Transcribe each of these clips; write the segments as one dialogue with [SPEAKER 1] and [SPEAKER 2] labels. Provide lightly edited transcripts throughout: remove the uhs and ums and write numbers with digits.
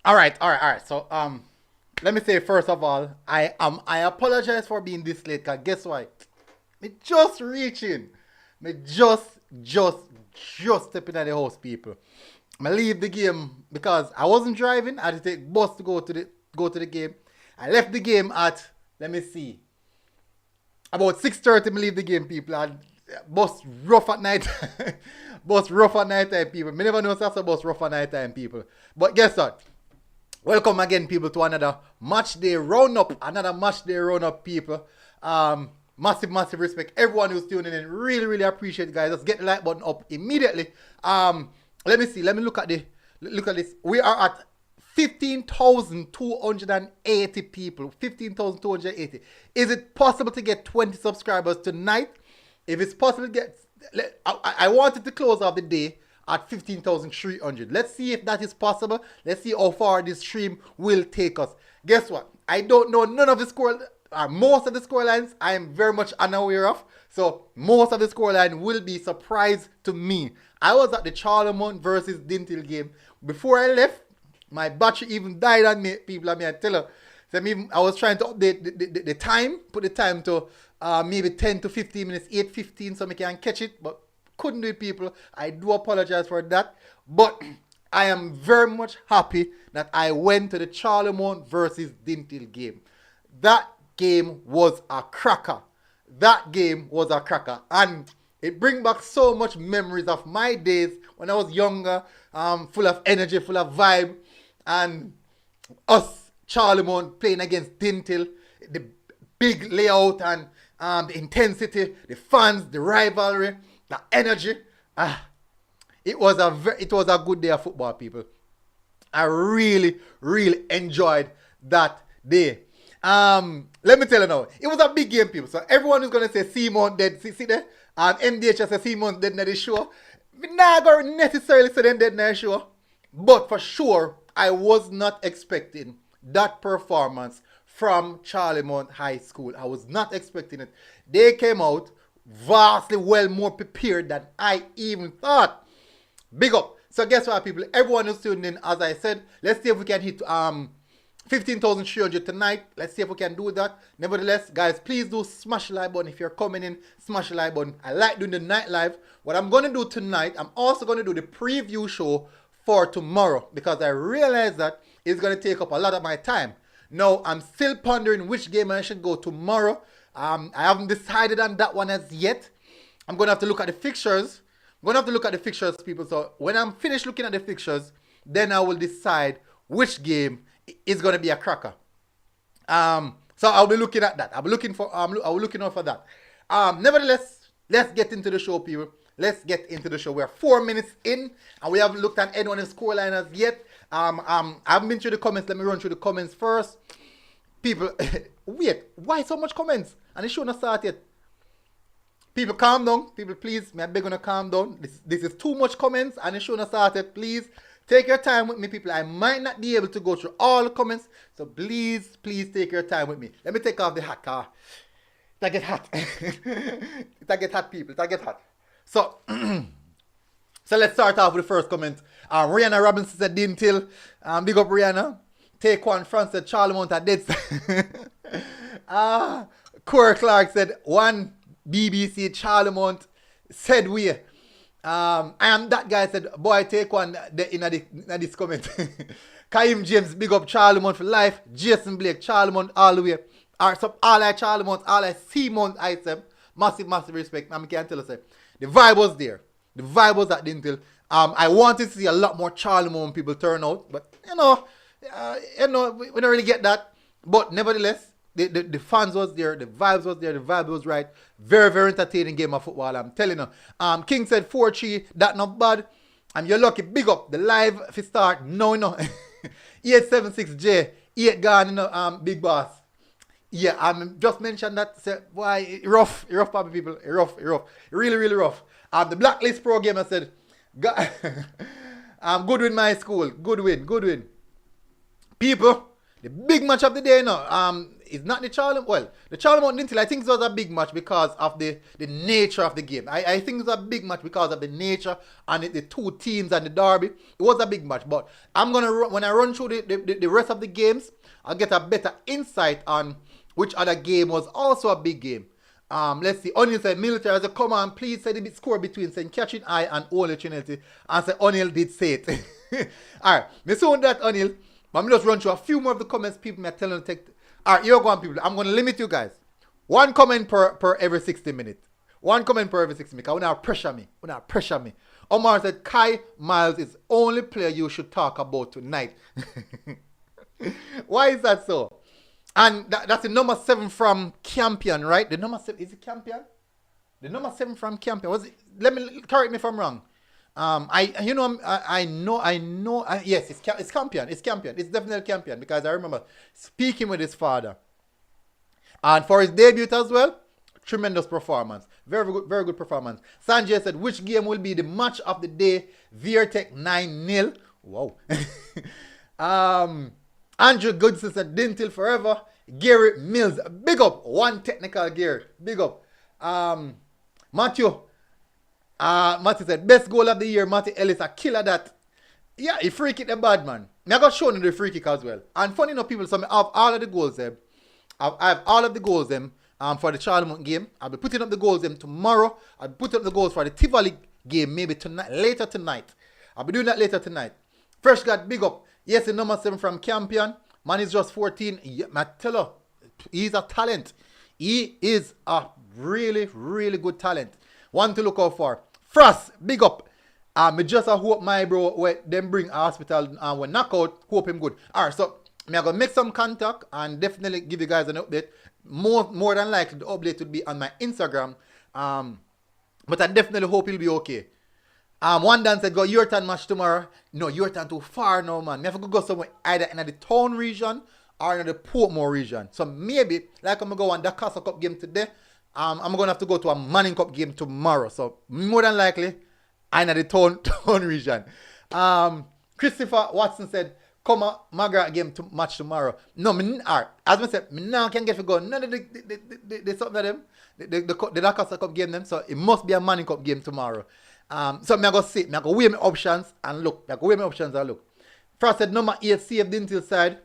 [SPEAKER 1] All right. So let me say first of all, I apologize for being this late. Cause guess what? Me just reaching. Me just just stepping at the house, people. I leave the game because I wasn't driving. I had to take bus to go to the game. I left the game at, let me see, about 6:30. Me leave the game, people. And bus rough at night. Bus rough at night time, people. Me never know that's a bus rough at night time, people. But guess what? Welcome again, people, to another match day roundup. Another match day roundup, people. Massive respect. Everyone who's tuning in, really appreciate it, guys. Let's get the like button up immediately. Let me see. Let me look at this. We are at 15,280 people. 15,280. Is it possible to get 20 subscribers tonight? If it's possible to get, I wanted to close off the day at 15,300. Let's see if that is possible. Let's see how far this stream will take us. Guess what? I don't know none of the score. Most of the scorelines I am very much unaware of. So most of the scoreline will be surprise to me. I was at the Charlemont versus Dinthill game. Before I left, my battery even died on me, people. I tell you. So I was trying to update the time, put the time to maybe 10 to 15 minutes, 8:15, so I can catch it, but couldn't do it, people. I do apologize for that, but I am very much happy that I went to the Charlemont versus Dinthill game. That game was a cracker. And it brings back so much memories of my days when I was younger, full of energy, full of vibe, and us Charlemont playing against Dinthill, the big layout and the intensity, the fans, the rivalry, the energy. It was a good day of football, people. I really enjoyed that day. Let me tell you now, it was a big game, people. So everyone is gonna say Simon dead. See there? MDH says Simon dead in the show. Me not gonna necessarily say them dead in the show, but for sure, I was not expecting that performance from Charlemont High School. I was not expecting it. They came out vastly well more prepared than I even thought. Big up. So guess what, people? Everyone who's tuning in, as I said, let's see if we can hit 15,300 tonight. Let's see if we can do that. Nevertheless, guys, please do smash the like button. If you're coming in, smash the like button. I like doing the night live. What I'm going to do tonight, I'm also going to do the preview show for tomorrow, because I realize that it's going to take up a lot of my time. Now, I'm still pondering which game I should go tomorrow. I haven't decided on that one as yet. I'm going to have to look at the fixtures. People. So when I'm finished looking at the fixtures, then I will decide which game is going to be a cracker. So I'll be looking at that. I'll be looking out for that. Nevertheless, let's get into the show, people. Let's get into the show. We're 4 minutes in, and we haven't looked at anyone's scoreline as yet. I haven't been through the comments. Let me run through the comments first. People, wait, why so much comments? And the show not started yet. People, calm down. People, please, I beg you to calm down. This is too much comments, and the show not started. Please, take your time with me, people. I might not be able to go through all the comments, so please take your time with me. Let me take off the hat, car. It get hot. It get hot, people. It get hot. So, so let's start off with the first comment. Rihanna Robinson said Dinthill. Big up Rihanna. Take one France said Charlemont are dead. Corey Clark said one BBC Charlemont said we. I am that guy said boy take one in this comment. Kaim James big up Charlemont for life. Jason Blake Charlemont all the way. So all I Charlemont, all I Seamount I said massive respect. I can't tell you. The vibe was there. The vibe was at Dinthill. I wanted to see a lot more Charlemont people turn out, but we don't really get that. But nevertheless, the fans was there, the vibes was there, the vibe was right. Very entertaining game of football, I'm telling you. King said 4-3, that not bad. You're lucky, big up. The live if it start, no. 876J, 8 gone, big boss. Yeah, just mentioned that. Say, why rough, Papa people, rough, really rough. The Blacklist Pro Gamer said, good win my school, good win. People, the big match of the day now. it's not the Charlemont. Well, the Charlemont Dinthill, I think it was a big match because of the nature of the game. I think it was a big match because of the nature and the two teams and the derby. It was a big match. But I'm going to, when I run through the rest of the games, I'll get a better insight on which other game was also a big game. Let's see. O'Neill said, military as a come on, please say the score between St. Catherine Eye and Only Trinity. And said O'Neill did say it. Alright, me soon that O'Neill. But I'm just run through a few more of the comments people may tell them to take. Alright, here go on people. I'm gonna limit you guys. One comment per every 60 minutes. One comment per every 60 minutes. I want to pressure me. Omar said Kai Miles is only player you should talk about tonight. Why is that so? And that's the number 7 from Campion, right? The number 7 is it Campion? The number 7 from Campion. Was it? Correct me if I'm wrong. I know. Yes, it's Campion. It's Campion. It's definitely Campion because I remember speaking with his father. And for his debut as well, tremendous performance. Very good performance. Sanjay said, which game will be the match of the day? Vietech 9-0. Wow. Andrew Goodson said, Dinthill forever. Gary Mills, big up. One technical Gary, big up. Matthew said, best goal of the year, Matthew Ellis, a killer that. Yeah, he free kick the bad man. I got shown the free kick as well. And funny enough, people, so I have all of the goals them. I have all of the goals them for the Charlemont game. I'll be putting up the goals them tomorrow. I'll be putting up the goals for the Tivoli game maybe tonight, later tonight. I'll be doing that later tonight. Fresh got big up. Yes, the number 7 from Campion. Man is just 14. Yeah, I tell you, he's a talent. He is a really, really good talent. One to look out for. Frost, big up. Me just hope my bro when them bring a hospital and when knockout, hope him good. Alright, so I'm gonna make some contact and definitely give you guys an update. More than likely the update would be on my Instagram. But I definitely hope he'll be okay. One Dan said, go your turn match tomorrow. No, your turn too far now, man. Me have to go somewhere either in the town region or in the Portmore region. So maybe, like I'm going to go on the Casa Cup game today, I'm going to have to go to a Manning Cup game tomorrow. So more than likely, I'm in the town region. Christopher Watson said, come on, Margaret game match tomorrow. No, as I said, me now can get to go. None of the something of them, the Casa Cup game them. So it must be a Manning Cup game tomorrow. So I'm going to see, I'm going to weigh my options and look. First said number 8, save Dinthill side.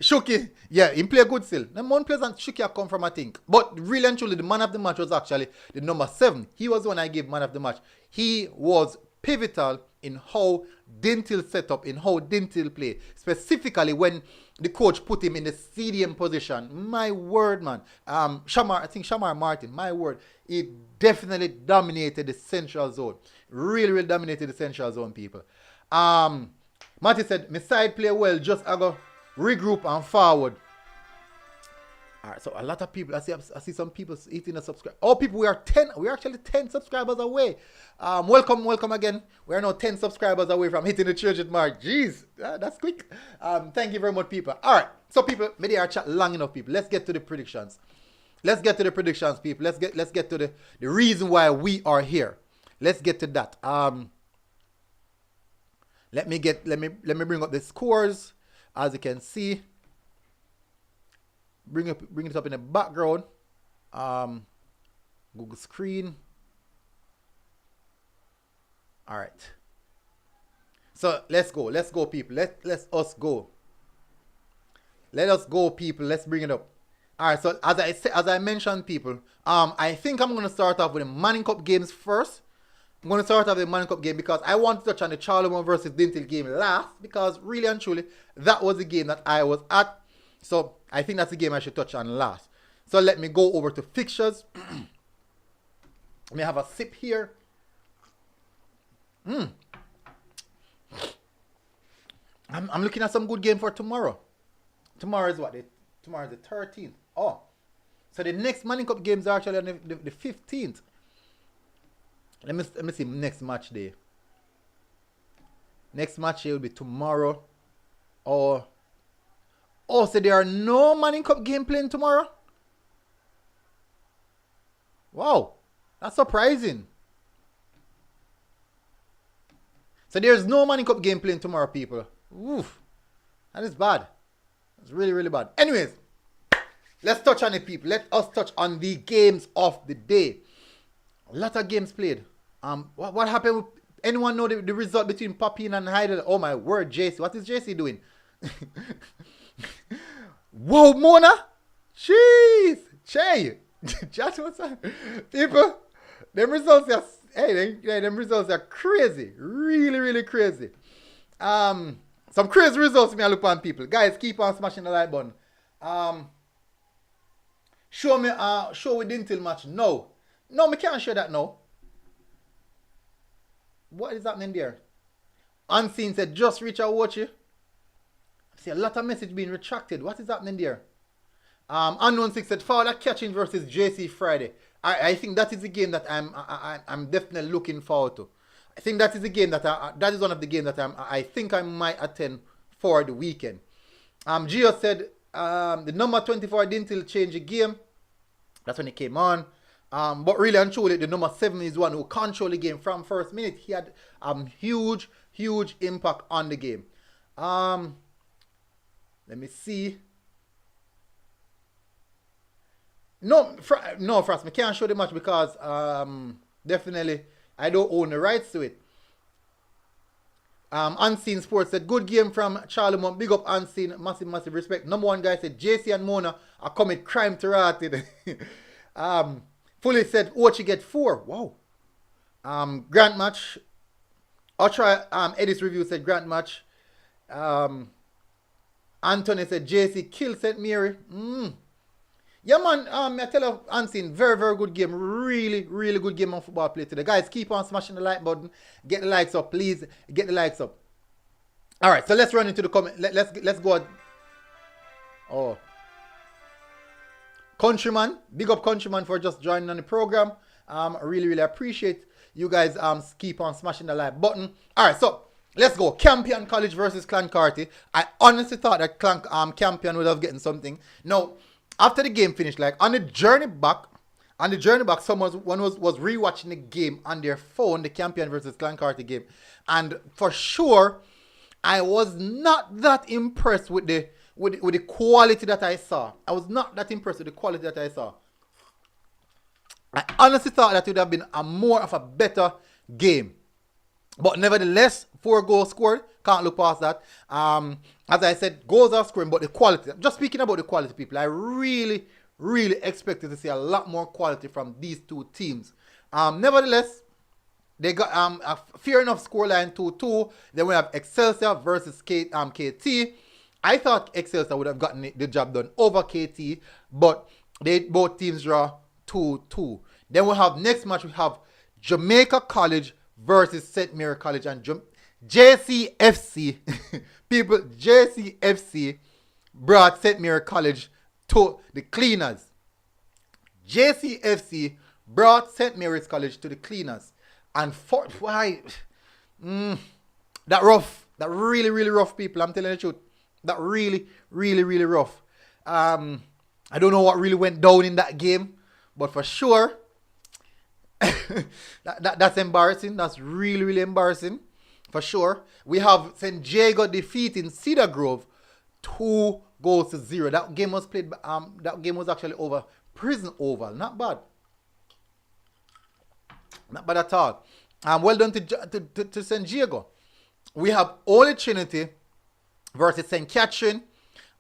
[SPEAKER 1] Shuki, yeah, he play good still. The Mount Pleasant Shuki come from, I think. But really and truly, the man of the match was actually the number 7. He was the one I gave man of the match. He was pivotal in how Dinthill set up, in how Dinthill play. Specifically when the coach put him in the CDM position. My word, man. Shamar Martin, my word. He definitely dominated the central zone. Really dominated the central zone, people. Matty said, my side play well, just I go regroup and forward. Alright, so a lot of people, I see some people eating a subscribe. Oh, people, we're actually 10 subscribers away. Welcome again. We are now 10 subscribers away from hitting the 300 mark. Jeez, that's quick. Thank you very much, people. Alright, so people, maybe I chat long enough, people. Let's get to the predictions. People. Let's get to the reason why we are here. Let's get to that. Let me bring up the scores. As you can see, bring it up in the background. Google screen. All right. So let's go, people. Let us go. Let us go, people. Let's bring it up. All right. So as I mentioned, people, I think I'm gonna start off with the Manning Cup games first. I'm going to start off the Manning Cup game because I want to touch on the Charlemont versus Dinthill game last because really and truly, that was the game that I was at. So I think that's the game I should touch on last. So let me go over to fixtures. Let me have a sip here. I'm looking at some good game for tomorrow. Tomorrow is what? Tomorrow is the 13th. Oh. So the next Manning Cup games are actually on the 15th. Let me see next match day. Next match day will be tomorrow. Oh, so there are no Manning Cup game playing tomorrow? Wow, that's surprising. So there's no Manning Cup game playing tomorrow, people. Oof, that is bad. It's really, really bad. Anyways, let's touch on it, people. Let us touch on the games of the day. A lot of games played. What happened with, anyone know the result between Papine and Heidel? Oh my word, JC. What is JC doing? Whoa, Mona. Jeez. Che. Just what's up? People, them results are, them results are crazy. Really, really crazy. Some crazy results me I look on, people. Guys, keep on smashing the like button. Show with Dinthill match. No, me can't show that now. What is happening there? Unseen said, just reach out, watch you. I see a lot of message being retracted. What is happening there? Unknown 6 said, Fowler catching versus JC Friday. I think that is the game that I'm definitely looking forward to. I think that is the game that that is one of the games that I think I might attend for the weekend. Gio said, the number 24 Dinthill change the game. That's when it came on. But really and truly, the number 7 is one who controlled the game from first minute. He had huge impact on the game. Let me see. No, Frost, I can't show the match because definitely I don't own the rights to it. Unseen Sports said, good game from Charlemont. Big up Unseen. Massive respect. Number 1 guy said, JC and Mona are commit crime to rotted. Fully said, Ochi get 4. Wow. Grant match. Ultra Eddie's review said Grant match. Anthony said, JC kill St. Mary. Yeah, man, I tell you, Unseen, very good game. Really good game of football play today. Guys, keep on smashing the like button. Get the likes up, please. Get the likes up. All right, so let's run into the comment. Let's go. Oh. Countryman. Big up Countryman for just joining on the program. I really appreciate you guys keep on smashing the like button. All right, so let's go. Campion College versus Clancarty. I honestly thought that Campion would have gotten something. No. After the game finished, like on the journey back, someone was rewatching the game on their phone, the Campion versus Clancarty game, and for sure, I was not that impressed with the quality that I saw. I was not that impressed with the quality that I saw. I honestly thought that it would have been a more of a better game, but nevertheless, 4 goals scored. Can't look past that. As I said, goals are scoring, but the quality. Just speaking about the quality, people, I really expected to see a lot more quality from these two teams. Nevertheless, they got a fair enough scoreline 2-2. Then we have Excelsior versus KT. I thought Excelsior would have gotten the job done over KT, but both teams draw 2-2. Then we have next match. We have Jamaica College versus St. Mary College, and JCFC, people, JCFC brought St. Mary College to the cleaners. JCFC brought St. Mary's College to the cleaners. And why? That rough. That really rough, people. I'm telling you the truth. That really rough. I don't know what really went down in that game, but for sure, that's embarrassing. That's really embarrassing. For sure. We have St. Jago defeating Cedar Grove 2-0. That game was played. That game was actually over Prison Oval. Not bad. Not bad at all. Well done to St. Jago. We have Holy Trinity versus St. Catherine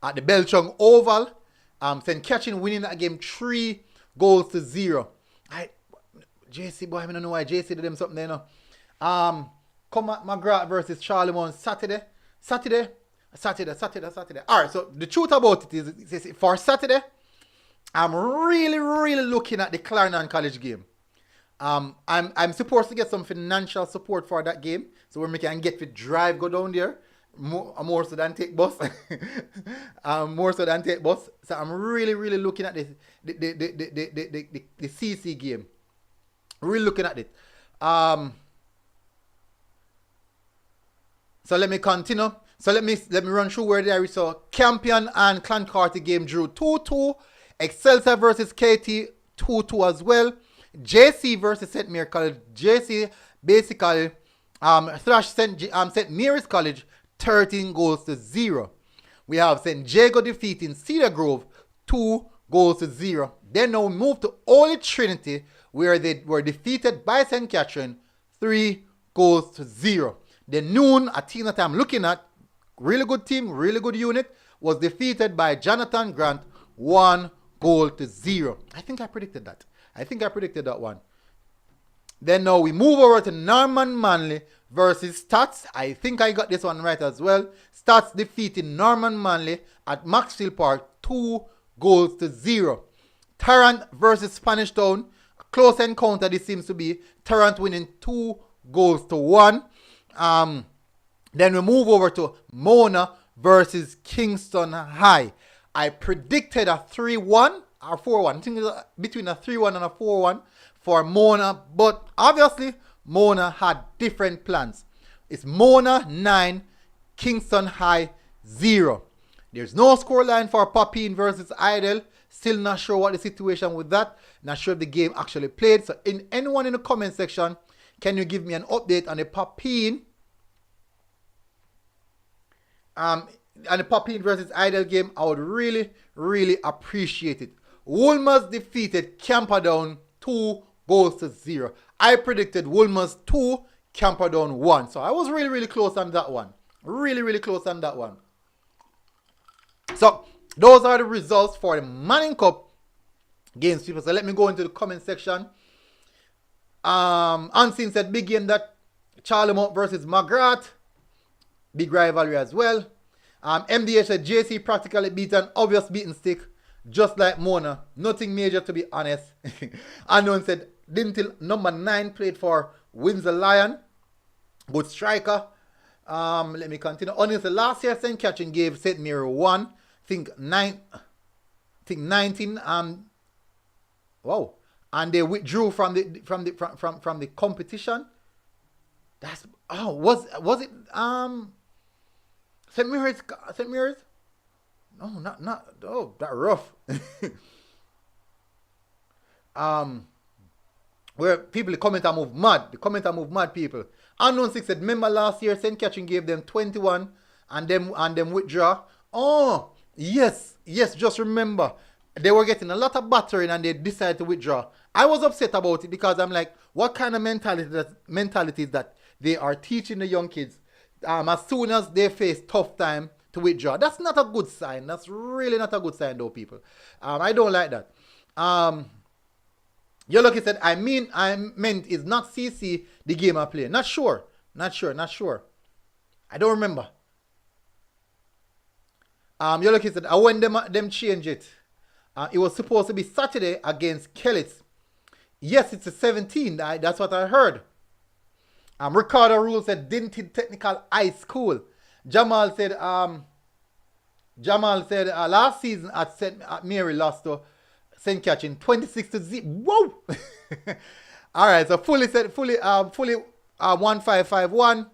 [SPEAKER 1] at the Belchung Oval. St. Catherine winning that game 3-0. JC boy, I don't know why JC did them something there now. Comac McGrath versus Charlemont Saturday. Alright, so the truth about it is for Saturday, I'm really looking at the Clarendon College game. I'm supposed to get some financial support for that game, so when we can get the drive go down there, more so than take bus. So I'm really looking at the CC game. Really looking at it. So let me continue. So let me run through where they are. So Campion and Clancarty game drew 2-2. Excelsior versus KT 2-2 as well. JC versus St. Mary College. JC basically thrashed St. Mary's College 13-0. we have St. Jago defeating Cedar Grove 2-0. Then now we move to Holy Trinity, where they were defeated by St. Catherine 3-0. The noon, a team that I'm looking at, really good team, really good unit, was defeated by Jonathan Grant 1-0. I think I predicted that. I think I predicted that one. Then now we move over to Norman Manley versus Stats. I think I got this one right as well. Stats defeating Norman Manley at Maxfield Park 2-0. Tarrant versus Spanish Town. Close encounter this seems to be. Tarrant winning 2-1. Then we move over to Mona versus Kingston High. I predicted a 3-1 or 4-1. I think it's between a 3-1 and a 4-1 for Mona. But obviously, Mona had different plans. It's Mona 9, Kingston High 0. There's no scoreline for Papine versus Idle. Still not sure what the situation with that. Not sure if the game actually played. So anyone in the comment section, can you give me an update on the Papine? And the Papine versus Idle game? I would really, really appreciate it. Wolmer's defeated Camperdown 2-0. I predicted Wolmer's 2, Camperdown 1. So I was really, really close on that one. Really, really close on that one. So those are the results for the Manning Cup games, people. So let me go into the comment section. Unseen said big game that Charlemont versus McGrath. Big rivalry as well. MDH said JC practically beat an obvious beating stick, just like Mona. Nothing major to be honest. Unknown said Dinthill number 9 played for Windsor Lion. Good striker. Let me continue. Honestly, last year St. Catherine gave St. Mary 1. I think 19. Wow. And they withdrew from the competition. That's was it St. Mary's? No, not that rough. Where people, the commenter move mad. The commenter move mad, people. Unknown 6 said, remember last year St. Catherine gave them 21 and them withdraw. Oh, yes, just remember. They were getting a lot of battering and they decided to withdraw. I was upset about it because I'm like, what kind of mentality is that they are teaching the young kids? As soon as they face tough time to withdraw. That's not a good sign. That's really not a good sign though, people. I don't like that. Your lucky said, I meant is not CC the game I play. Not sure. I don't remember. Your lucky said, I when them change it. It was supposed to be Saturday against Kellits. Yes, it's the 17th. That's what I heard. Ricardo Rule said Dinthill Technical High School. Jamal said last season at Mary lost to St. Catherine 26-0. Whoa! All right, so fully 1551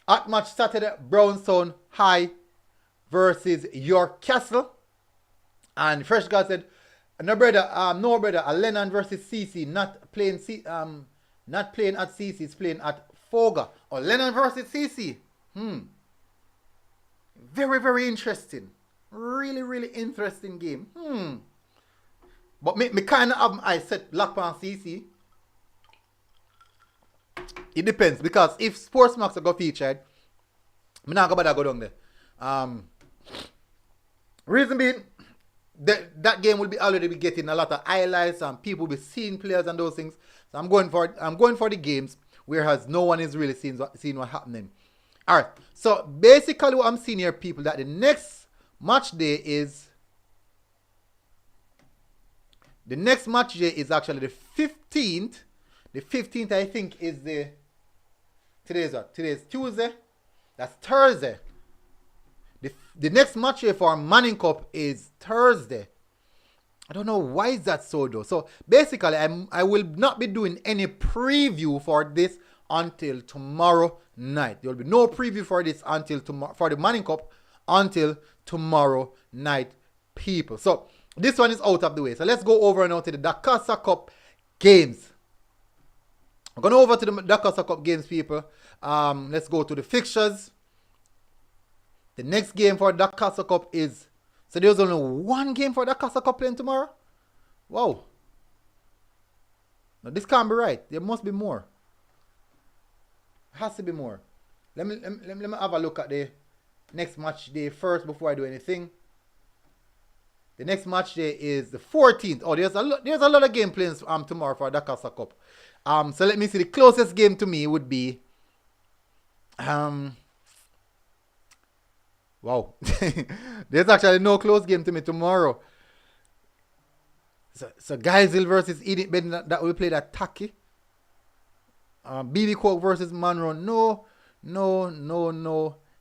[SPEAKER 1] at match Saturday Brownstone High versus York Castle. And Fresh God said no brother, Lennon versus CC not playing at CC, it's playing at Foga. Or Lennon versus CC. Very, very interesting. Really, really interesting game. But me kind of have I set Blackburn CC. It depends because if Sportsmax are go featured, I'm not going to go down there. Reason being, that game will be already be getting a lot of highlights and people will be seeing players and those things. So I'm going for the games, whereas no one is really seeing what's happening. All right. So basically, what I'm seeing here, people, that the next match day is actually the 15th. The 15th, I think, is today's Tuesday. That's Thursday. The next match here for Manning Cup is Thursday. I don't know why is that so though. So basically, I will not be doing any preview for this until tomorrow night. There will be no preview for this until tomorrow for the Manning Cup until tomorrow night, people. So this one is out of the way. So let's go over now to the Dakasa Cup games. I'm going over to the Dakasa Cup games, people. Let's go to the fixtures. The next game for the Casa Cup is... So there's only one game for the Casa Cup playing tomorrow? Wow. Now this can't be right. There must be more. It has to be more. Let me have a look at the next match day first before I do anything. The next match day is the 14th. Oh, there's a lot of game plans tomorrow for the Casa Cup. So let me see. The closest game to me would be wow. There's actually no close game to me tomorrow. So Guysville versus Edith Benton, that will play that tacky. BB Coke versus Monroe. No.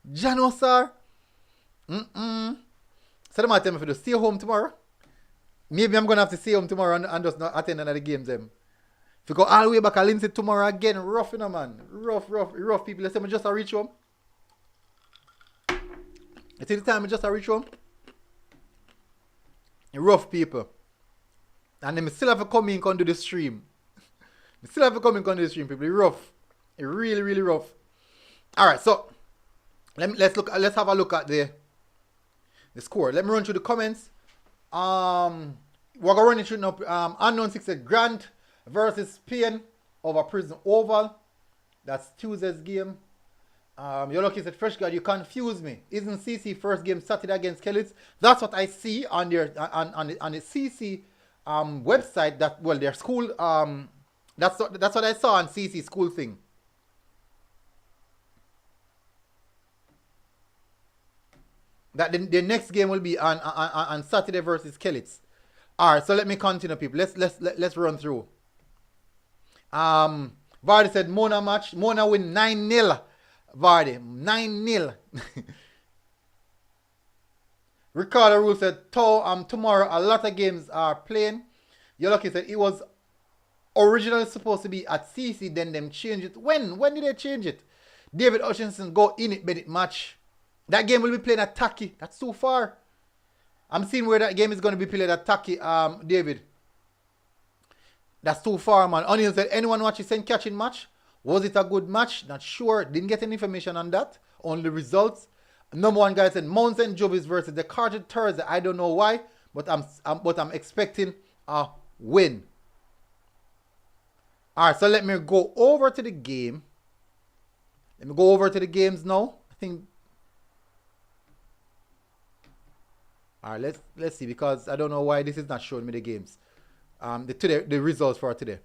[SPEAKER 1] Janosar. So they might tell me if I stay home tomorrow. Maybe I'm going to have to stay home tomorrow and just not attend another games. If you go all the way back, I'll Lindsay tomorrow again. Rough, you know, man. Rough people. Let's say I just reach home. You see the time I just reach home? Rough people. And then I still have to come in and do the stream. I still have to come in and do the stream, people. It's rough. It's really, really rough. Alright, so let's have a look at the score. Let me run through the comments. We're gonna run it through now. Unknown 6 said Grant versus Spain over Prison Oval. That's Tuesday's game. You're lucky said Fresh God, you confuse me. Isn't CC first game Saturday against Kellys? That's what I see on their on the CC website. That their school that's what I saw on CC school thing. That the next game will be on Saturday versus Kellys. Alright, so let me continue, people. Let's run through. Vardy said Mona match. Mona win 9-0. Vardy 9-0. Ricardo Rule said tomorrow a lot of games are playing. You're lucky said it was originally supposed to be at CC, then them change it. When did they change it? David Hutchinson go in it Bennett match. That game will be played at Taki. That's too far. I'm seeing where that game is going to be played at Taki, David. That's too far, man. Onion said, anyone watch the St. Catching match? Was it a good match? Not sure. Didn't get any information on that. Only results. Number one guy said, Mount St. Jovis versus the Carter Thursday. I don't know why, but I'm expecting a win. Alright, so let me go over to the game. Let me go over to the games now. I think... Alright, let's see, because I don't know why this is not showing me the games. The results for today.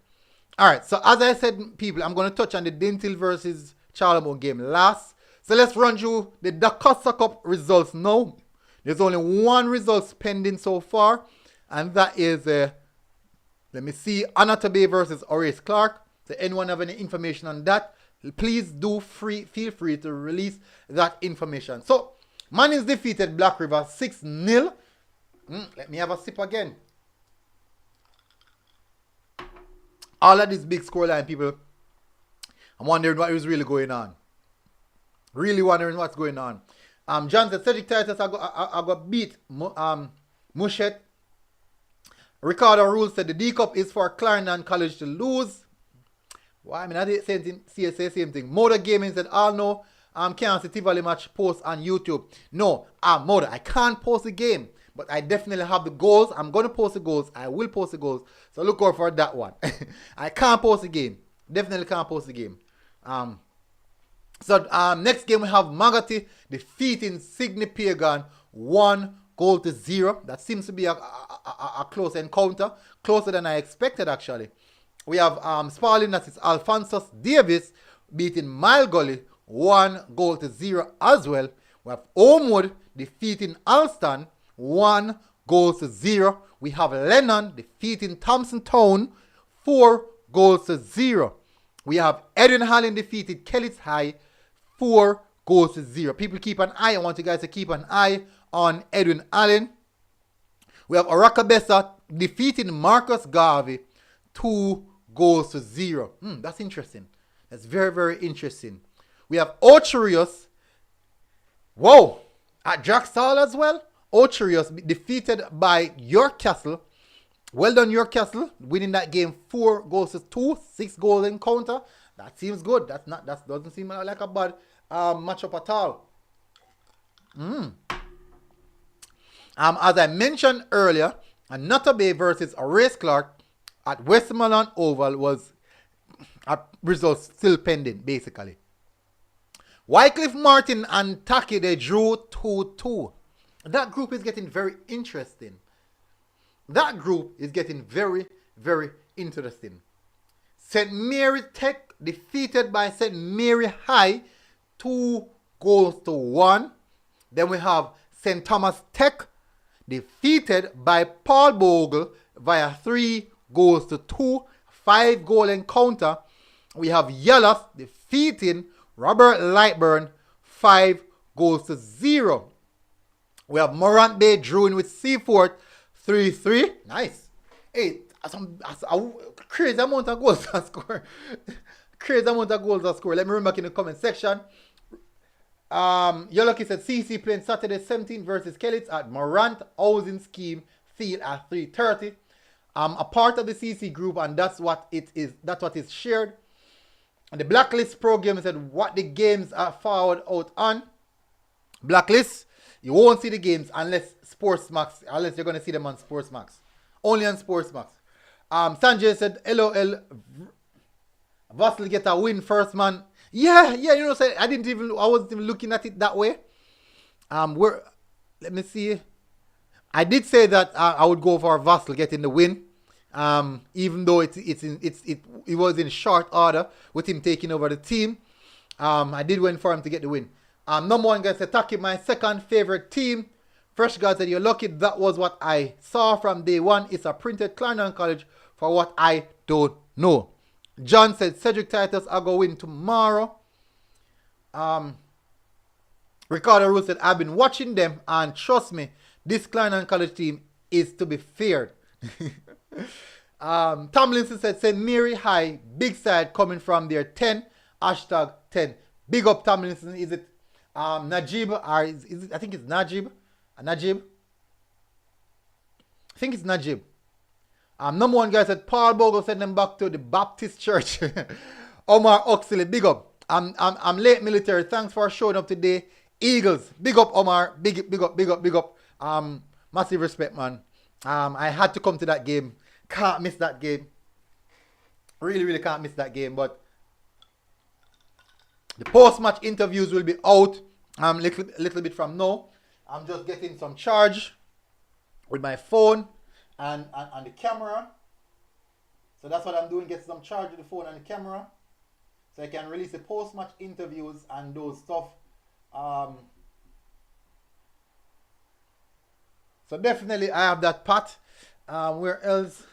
[SPEAKER 1] Alright, so as I said, people, I'm going to touch on the Dinthill versus Charlemont game last. So let's run through the Casa Cup results now. There's only one result pending so far, and that is, let me see, Anatobe versus Horace Clark. So anyone have any information on that, please feel free to release that information. So, Mannings defeated Black River 6-0. Let me have a sip again. All of this big scoreline, people. I'm wondering what is really going on. Really wondering what's going on. John said, Cedric Titus, I got beat Mushet. Ricardo Rule said, the D-Cup is for Clarendon College to lose. Well, I mean, I did say the same thing. Motor Gaming said, I'll know. Can't see Tivoli match post on YouTube. No, Motor, I can't post the game, but I definitely have the goals. I'm going to post the goals. I will post the goals. So look out for that one. I can't post the game. Definitely can't post the game. Next game we have Magati defeating Sydney Pagan 1-0. That seems to be a close encounter. Closer than I expected, actually. We have Sparling, that is Alphonsus Davis beating Mile Gully 1-0 as well. We have Homewood defeating Alston 1-0. We have Lennon defeating Thompson Town 4-0. We have Edwin Hallin defeated Kelly's High 4-0. People keep an eye. I want you guys to keep an eye on Edwin Allen. We have Orakabessa defeating Marcus Garvey 2-0. That's interesting. That's very, very interesting. We have Ocherius. Whoa! At Jackstall as well. Ocherius defeated by York Castle. Well done, York Castle. Winning that game 4-2. 6 goal encounter. That seems good. That doesn't seem like a bad matchup at all. As I mentioned earlier, a Nutter Bay versus a Race Clark at Westmoreland Oval was a result still pending, basically. Wycliffe Martin and Taki, they drew 2-2. That group is getting very interesting. That group is getting very, very interesting. St. Mary Tech defeated by St. Mary High 2-1. Then we have St. Thomas Tech defeated by Paul Bogle via 3-2. 5-goal encounter. We have Yellows defeating Robert Lightburn 5-0. We have Morant Bay drawing with Seaford 3-3. Nice. Hey, a crazy amount of goals to score. Crazy amount of goals to score. Let me read back in the comment section. Yoloki said CC playing Saturday 17 versus Kellits at Morant Housing Scheme Field at 3:30. A part of the CC group, and that's what it is. That's what is shared. And the Blacklist program said what the games are forward out on. Blacklist, you won't see the games unless unless you're gonna see them on Sportsmax. Only on Sportsmax. Sanjay said LOL. Vassal get a win first, man. Yeah, you know, so I wasn't even looking at it that way. Let me see. I did say that I would go for Vassal getting the win. Even though it was in short order with him taking over the team. I did win for him to get the win. Number one guy said Taki, my second favorite team. Fresh guy said you're lucky. That was what I saw from day one. It's a printed Clarendon College for what I don't know. John said Cedric Titus are going to win tomorrow. Ricardo Rose said I've been watching them and trust me, this Clarendon College team is to be feared. Tomlinson said St. Mary High, big side coming from their 10. Hashtag 10. Big up Tomlinson. Is it Najib or is it, I think it's Najib. Najib. I think it's Najib. Number one guy said Paul Bogle sent them back to the Baptist Church. Omar Oxley, big up. I'm late military. Thanks for showing up today. Eagles, big up Omar. Big up. Massive respect, man. I had to come to that game. Can't miss that game. Really can't miss that game. But the post-match interviews will be out little bit from now. I'm just getting some charge with my phone and the camera. So that's what I'm doing. Get some charge with the phone and the camera. So I can release the post-match interviews and those stuff. So definitely I have that part. Where else?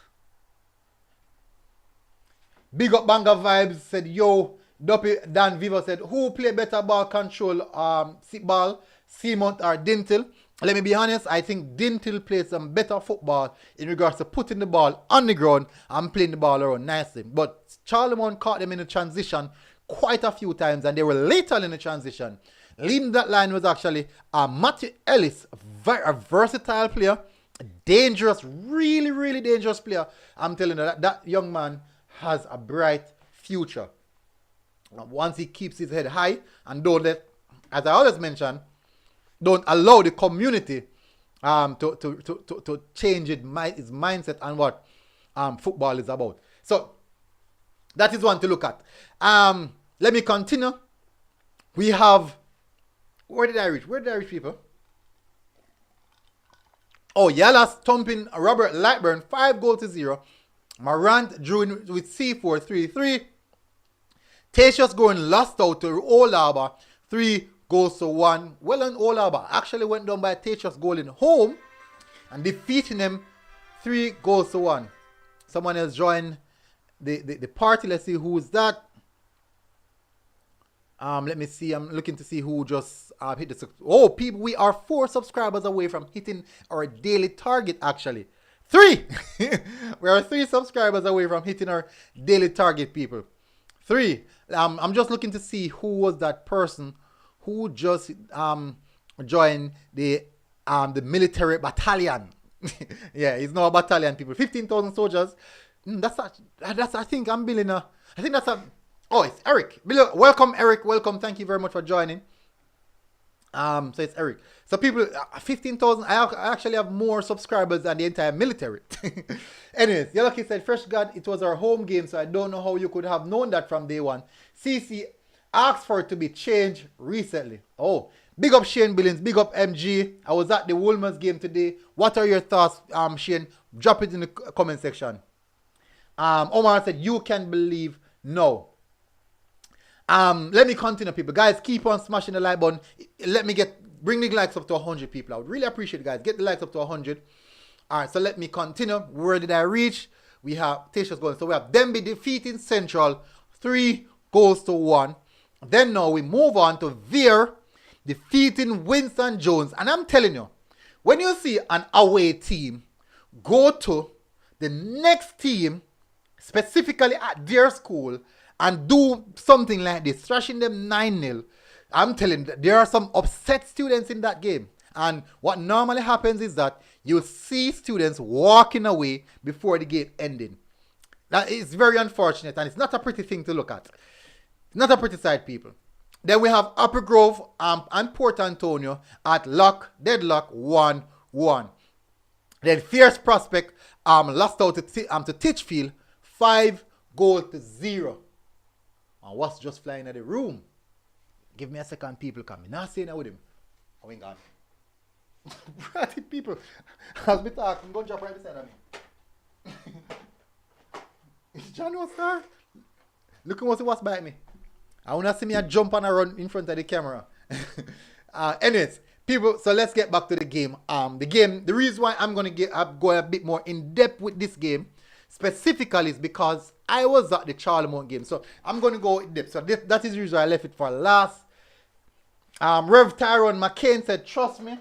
[SPEAKER 1] Big up Banga Vibes said, yo, Duppy Dan Viva said, who play better ball control, ball, Seamount or Dinthill? Let me be honest, I think Dinthill plays some better football in regards to putting the ball on the ground and playing the ball around nicely. But Charlemont caught them in the transition quite a few times and they were later in the transition. Leading that line was actually Matthew Ellis, a versatile player, dangerous, really dangerous player. I'm telling you, that young man has a bright future. Once he keeps his head high and don't let, as I always mention, don't allow the community to change its mindset and what football is about. So that is one to look at. Let me continue. We have, where did I reach, people? Oh, Yala stomping Robert Lightburn 5-0. Morant drew in with C4 3-3. Tatius going lost out to Old Harbour 3-1. Well on Old Harbour actually went down by Tatius goal in home and defeating them 3-1. Someone else joined the party. Let's see who's that. Let me see. I'm looking to see who just hit the... Oh, people, we are 4 subscribers away from hitting our daily target, actually. 3! We are 3 subscribers away from hitting our daily target, people. 3. I'm just looking to see who was that person who just joined the military battalion. Yeah, it's not a battalion, people. 15,000 soldiers. That's I think I'm building a... I think that's a... Oh, it's Eric. Welcome, Eric. Welcome. Thank you very much for joining. So it's Eric. So people, 15,000. I actually have more subscribers than the entire military. Anyways, Yellow said, Fresh God, it was our home game, so I don't know how you could have known that from day one. CC asked for it to be changed recently. Oh, big up Shane Billings, big up MG. I was at the Wolmer's game today. What are your thoughts, Shane? Drop it in the comment section. Omar said, you can believe no. Let me continue, people. Guys, keep on smashing the like button. Let me bring the likes up to 100 people. I would really appreciate it, guys. Get the likes up to 100. All right, so let me continue. Where did I reach? We have Tasha's going. So we have Denby defeating Central 3-1. Then now we move on to Veer defeating Winston Jones. And I'm telling you, when you see an away team go to the next team, specifically at their school, and do something like this, thrashing them 9-0, I'm telling you, there are some upset students in that game. And what normally happens is that you see students walking away before the game ending. That is very unfortunate, and it's not a pretty thing to look at. Not a pretty sight, people. Then we have Upper Grove and Port Antonio at deadlock 1-1. Then Fierce Prospect lost out to Titchfield 5-0. And what's just flying at the room? Give me a second, people coming. Not saying that with him. Oh, my God. Bratty people. As we talk, I'm going to drop right beside of me. Is John was there? Look at what's biting me. I want to see me a jump and a run in front of the camera. Anyways, people, so let's get back to the game. The reason why I'm going to go a bit more in depth with this game specifically is because I was at the Charlemont game. So I'm going to go in depth. So that is the reason why I left it for last. Rev Tyrone McCain said, trust me,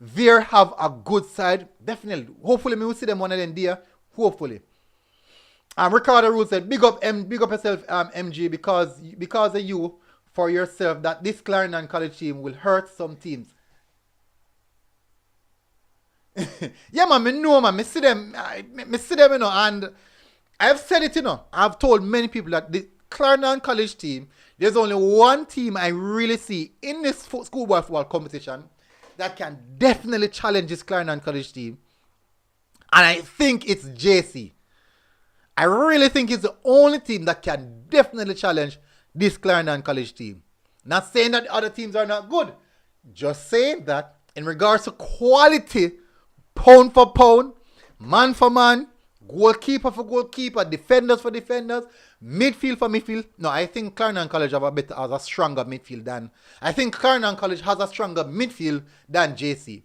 [SPEAKER 1] Veer have a good side. Definitely. Hopefully, we will see them one of them there. Hopefully. Ricardo Root said, big up yourself, MG, because of you, for yourself, that this Clarendon College team will hurt some teams. Yeah, man, I know, man. I see them, you know, and I've said it, you know. I've told many people that the Clarendon College team, there's only one team I really see in this schoolboy football competition that can definitely challenge this Clarendon College team. And I think it's JC. I really think it's the only team that can definitely challenge this Clarendon College team. Not saying that the other teams are not good. Just saying that in regards to quality, pound for pound, man for man, goalkeeper for goalkeeper, defenders for defenders, midfield for midfield. No, I think Clarendon College has a stronger midfield than... I think Clarendon College has a stronger midfield than JC.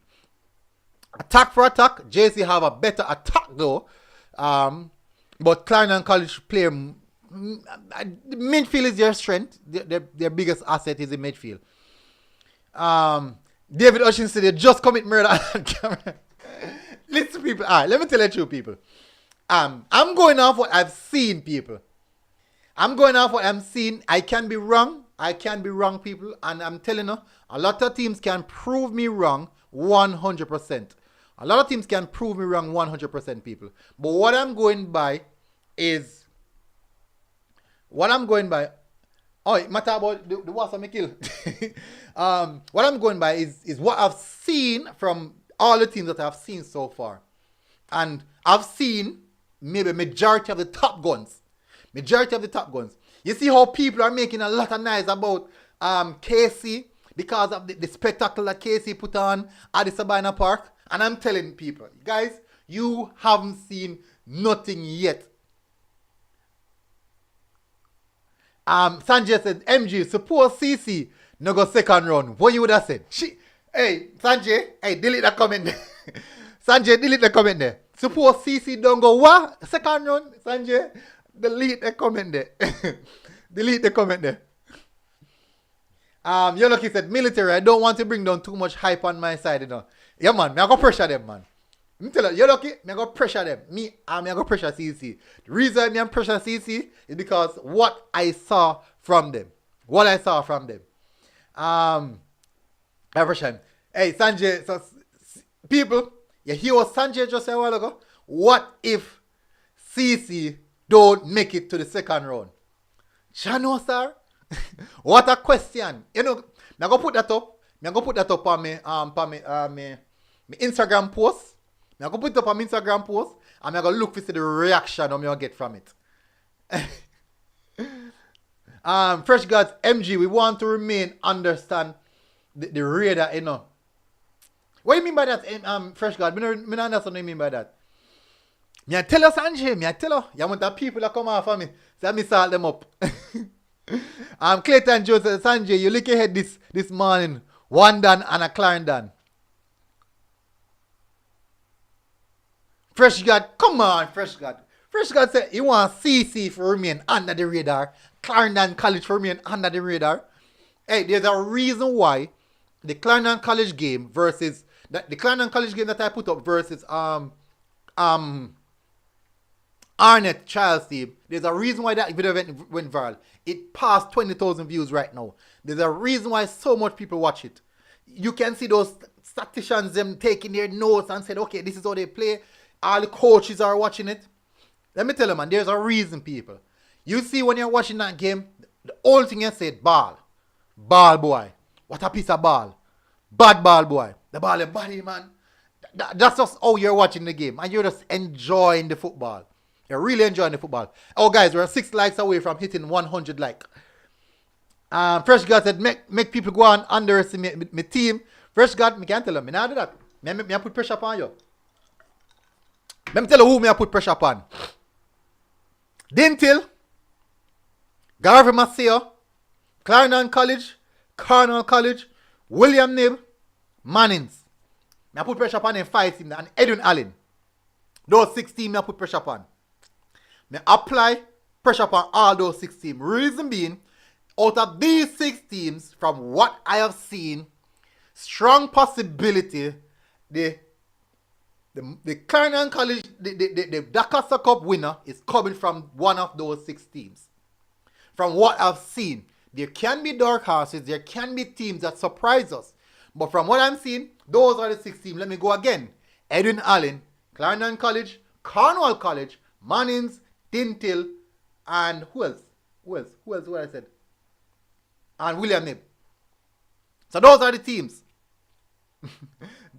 [SPEAKER 1] Attack for attack, JC have a better attack though. But Clarendon College player, midfield is their strength. Their biggest asset is in midfield. David Ocean said they just commit murder on camera. Listen, people. All right, let me tell you the truth, people. I'm going off what I've seen, people. I'm going off what I'm seeing. I can be wrong. People. And I'm telling you, a lot of teams can prove me wrong 100%. A lot of teams can prove me wrong 100%, people. But what I'm going by is... Oh, it matter about the what's on me kill. What I'm going by is what I've seen from all the teams that I've seen so far. And I've seen maybe majority of the top guns. You see how people are making a lot of noise about KC because of the spectacle that KC put on at the Sabina Park. And I'm telling people, guys, you haven't seen nothing yet. Sanjay said, MG, suppose CC no go second round. What you would have said? Hey, Sanjay, delete that comment there. Sanjay, delete the comment there. Suppose CC don't go what? Second round? Sanjay, delete the comment there. Delete the comment there. Yoloki said, military, I don't want to bring down too much hype on my side, you know. Yeah, man, me I go pressure them, man. Me tell you, Yoloki, me I go pressure them. Me I go pressure CC. The reason me I pressure CC is because what I saw from them. Every time. Hey, Sanjay, so, people, you hear what Sanjay just said a while ago? What if CC don't make it to the second round? Chano, sir? What a question. You know, I'm going to put that up. I'm gonna put that up on me Instagram post. I'm gonna put it up on my Instagram post, and I'm gonna look to see the reaction I'm gonna get from it. Fresh Gods MG, we want to remain understand the radar, you know. What do you mean by that, Fresh God? Me no understand what you mean by that. Me I tell you, Sanjay, me I tell you. You want the people that come off of me, so me salt them up. Clayton Jones said, Sanjay, you lick your head this morning. One Dan and a Clarendon. Fresh God, come on, Fresh God. Fresh God said, you want CC for remain under the radar. Clarendon College for remain under the radar. Hey, there's a reason why the Clarendon College game versus the Clarendon College game that I put up versus Arnett Child's team. There's a reason why that video went viral. It passed 20,000 views right now. There's a reason why so much people watch it. You can see those statisticians them taking their notes and said, okay, this is how they play. All the coaches are watching it. Let me tell you, man, there's a reason, people. You see when you're watching that game, the only thing you say, ball. Ball, boy. What a piece of ball. Bad ball, boy. The ball is body, man. That's just how you're watching the game. And you're just enjoying the football. You're really enjoying the football. Oh, guys, we're 6 likes away from hitting 100 likes. Fresh God said, make people go and underestimate my team. Fresh God, me can't tell them. Me not do that. Me put pressure upon you. Let me tell you who me I put pressure upon. Dinthill, Garvey Maceo, Clarendon College, Cornwall College, William Nib, Mannings. Me I put pressure upon them 5 teams and Edwin Allen. Those 6 teams me I put pressure upon. Me apply pressure upon all those 6 teams. Reason being, out of these 6 teams, from what I have seen, strong possibility the Clarendon College, the Dakota Cup winner is coming from one of those 6 teams. From what I've seen, there can be dark horses, there can be teams that surprise us. But from what I'm seeing, those are the 6 teams. Let me go again. Edwin Allen, Clarendon College, Cornwall College, Mannings, Dinthill, and who else? Who else? What I said? And William Nib. So those are the teams.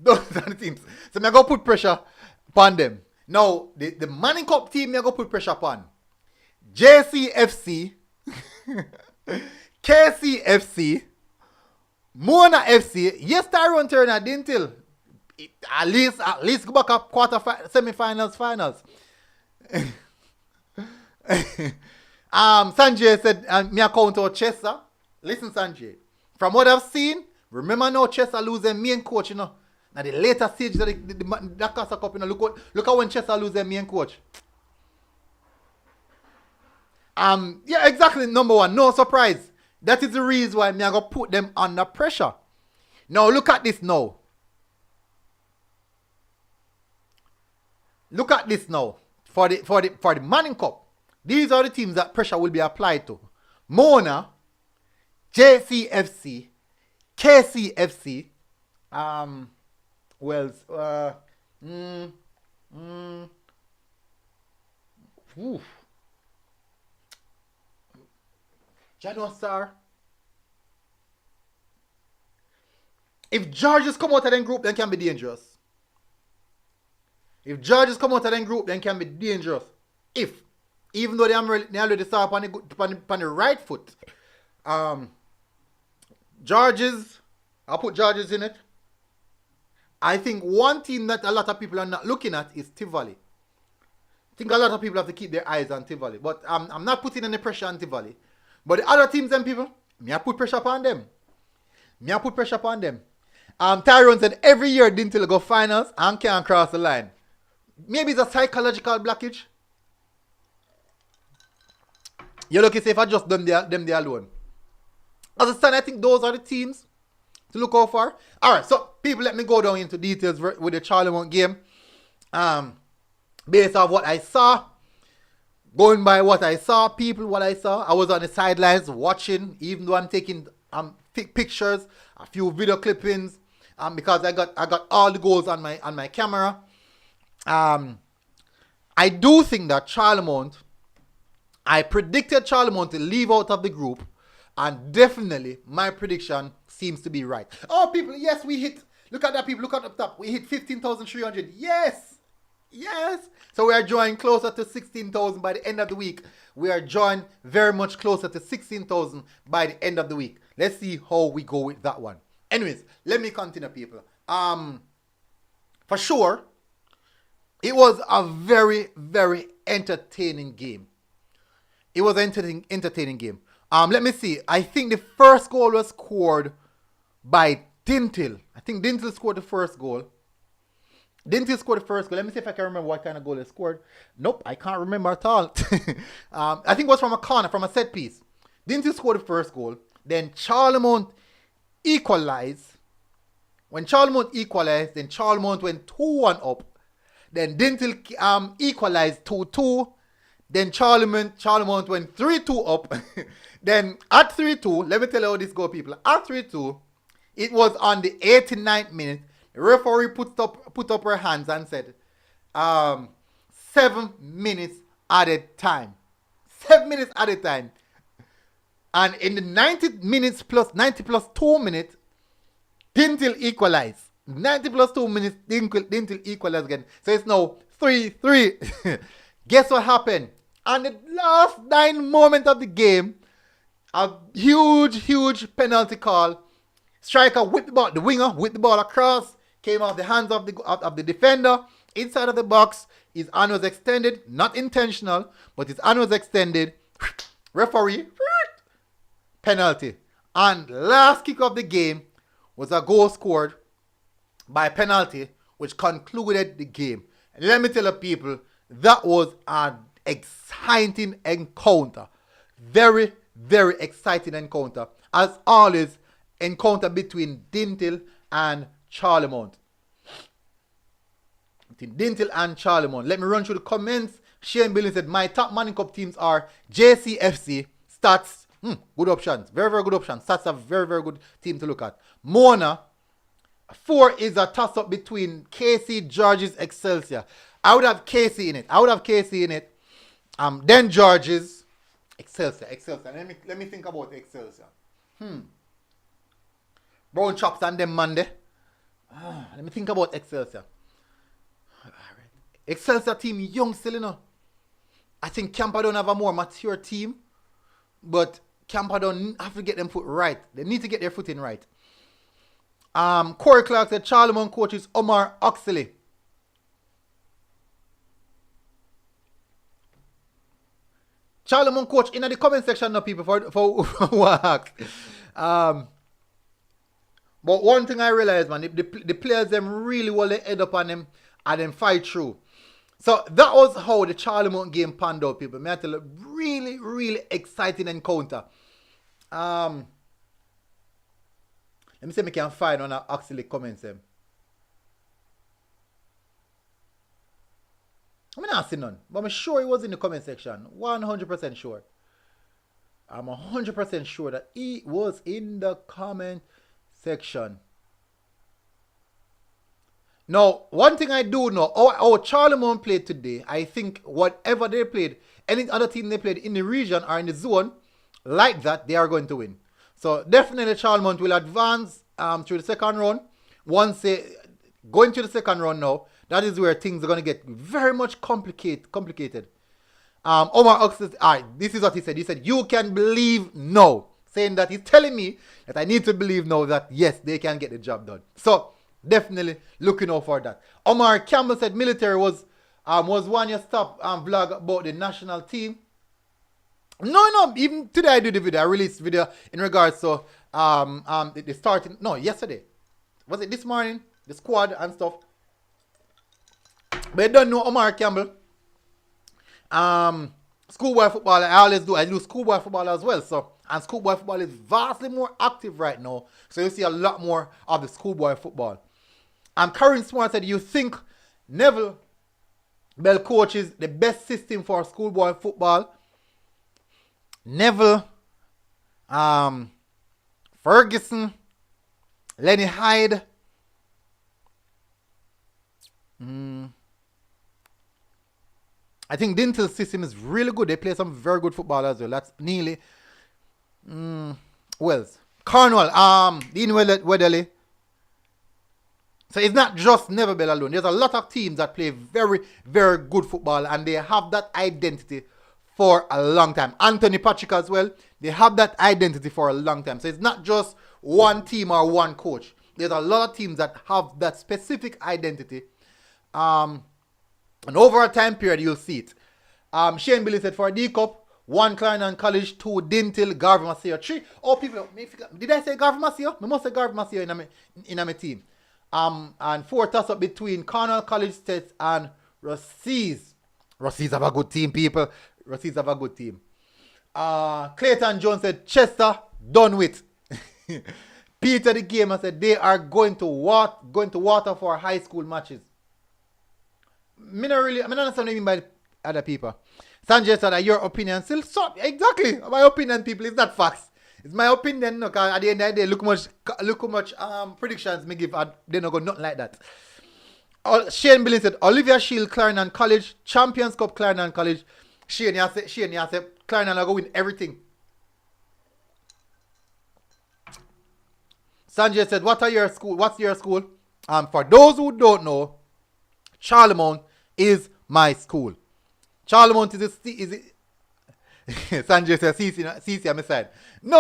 [SPEAKER 1] Those are the teams. So I'm going to put pressure upon them. Now, the Manning Cup team, I'm going to put pressure upon. JCFC, KCFC, Mona FC, yes, Tyrone Turner, Dinthill. At least go back up semi-finals, finals. Sanjay said, me account out Chester. Listen, Sanjay. From what I've seen, remember now Chester lose their main coach, you know. Now the later stage of the Casa Cup, you know, look at when Chester lose their main coach. Yeah, exactly, number 1. No surprise. That is the reason why I'm going to put them under pressure. Now look at this now. Look at this now. For the Manning Cup. These are the teams that pressure will be applied to. Mona, JCFC, KCFC, Jadon Star. If Georges come out of that group, then can be dangerous. If Georges come out of that group, then can be dangerous. Even though they already start on the right foot. Georges, I'll put Georges in it. I think one team that a lot of people are not looking at is Tivoli. I think a lot of people have to keep their eyes on Tivoli. But I'm not putting any pressure on Tivoli. But the other teams and people, me I put pressure upon them. Tyrone said every year Dinthill go finals and can't cross the line. Maybe it's a psychological blockage. You're lucky if I just them there alone. As a stand, I think those are the teams to look out for. Alright, so people, let me go down into details with the Charlemont game. Based on what I saw, going by what I saw, what I saw. I was on the sidelines watching, even though I'm taking pictures, a few video clippings, because I got all the goals on my camera. I do think that Charlemont, I predicted Charlemont to leave out of the group, and definitely my prediction seems to be right. Oh, people, yes, we hit. Look at that, people. Look at the top. We hit 15,300. Yes. Yes. So we are drawing closer to 16,000 by the end of the week. We are drawing very much closer to 16,000 by the end of the week. Let's see how we go with that one. Anyways, let me continue, people. For sure, it was a very, very entertaining game. It was an entertaining game. Let me see. I think the first goal was scored by Dinthill. I think Dinthill scored the first goal. Dinthill scored the first goal. Let me see if I can remember what kind of goal he scored. Nope, I can't remember at all. I think it was from a corner, from a set piece. Dinthill scored the first goal. Then Charlemont equalized. When Charlemont equalized, then Charlemont went 2-1 up. Then Dinthill equalized 2-2. Then Charlemont went 3-2 up. Then at 3-2, let me tell you how this go, people. At 3-2, it was on the 89th minute. The referee put up her hands and said, 7 minutes at a time. 7 minutes at a time. And in the 90 plus 2 minutes, Dinthill equalized. 90 plus 2 minutes, Dinthill equalized again. So it's now 3-3. Guess what happened? On the last 9 moments of the game, a huge penalty call. Striker whipped the ball, the winger whipped the ball across, came off the hands of the defender, inside of the box. His hand was extended, not intentional, but his hand was extended. Referee, penalty. And last kick of the game was a goal scored by penalty, which concluded the game. And let me tell you, people, that was an exciting encounter. Very, very exciting encounter. As always, encounter between Dinthill and Charlemont. Between Dinthill and Charlemont. Let me run through the comments. Shane Billy said, my top Manning Cup teams are JCFC, Stats. Good options. Very, very good options. Stats are very, very good team to look at. Mona. 4 is a toss-up between KC, Georges, Excelsior. I would have KC in it. Then Georges, Excelsior. Let me think about Excelsior. Brown Chops and them Monday. Let me think about Excelsior. Excelsior team young still, you know. I think Camperdown have a more mature team, but Camperdown have to get them foot right. They need to get their footing right. Corey Clark said Charlemont coach is Omar Oxley. Charlemont coach in the comment section now, people, for what asked. But one thing I realized, man, the players them really well they head up on them and then fight through. So that was how the Charlemont game panned out, people. Me I tell you, really, really exciting encounter. Let me see if I can find on Oxley comments them. I'm not seeing none, but I'm sure it was in the comment section. 100% sure. I'm 100% sure that it was in the comment section. Now, one thing I do know, our Charlemont played today, I think whatever they played, any other team they played in the region or in the zone, like that, they are going to win. So definitely Charlemont will advance through the second round. Once they go into the second round now, that is where things are going to get very much complicated. Omar Ox says, this is what he said. He said, you can believe now. Saying that he's telling me that I need to believe now that, yes, they can get the job done. So, definitely looking out for that. Omar Campbell said military was one your stop vlog about the national team. No, even today I do the video. I released video in regards to the starting. No, yesterday. Was it this morning? The squad and stuff. But you don't know Omar Campbell. Schoolboy football, I do schoolboy football as well. So, and schoolboy football is vastly more active right now. So you see a lot more of the schoolboy football. Karen Smart said, you think Neville Bell coaches the best system for schoolboy football? Neville, Ferguson, Lenny Hyde. I think Dinthill's system is really good. They play some very good football as well. That's Neely. Wells. Cornwall, Dean Weatherly. So it's not just Neverbell alone. There's a lot of teams that play very, very good football and they have that identity for a long time. Anthony Patrick as well, they have that identity for a long time. So it's not just one team or one coach. There's a lot of teams that have that specific identity. And over a time period, you'll see it. Shane Billy said for a D Cup, 1 Clarendon College, 2 Dinthill, Garvey Masseo, 3. Oh, people, did I say Garvey Masseo? I must say Garvey Masseo in my team. And 4 toss up between Cornwall College State and Rossies. Rossies have a good team, people. Rossies have a good team. Clayton Jones said Chester done with. Peter the Gamer said they are going to water for high school matches. I don't understand what you mean by other people. Sanjay said that your opinion still so exactly my opinion, people. It's not facts. It's my opinion. No, cause at the end of the day, look how much predictions me give. They not go nothing like that. Shane Billings said Olivia Shield, Clarendon College, Champions Cup, Clarendon College. Shane, you say Clarendon are going to win everything. Sanjay said, what's your school? For those who don't know, Charlemont is my school. Charlemont is it? Sanjay said, CC on my side. No,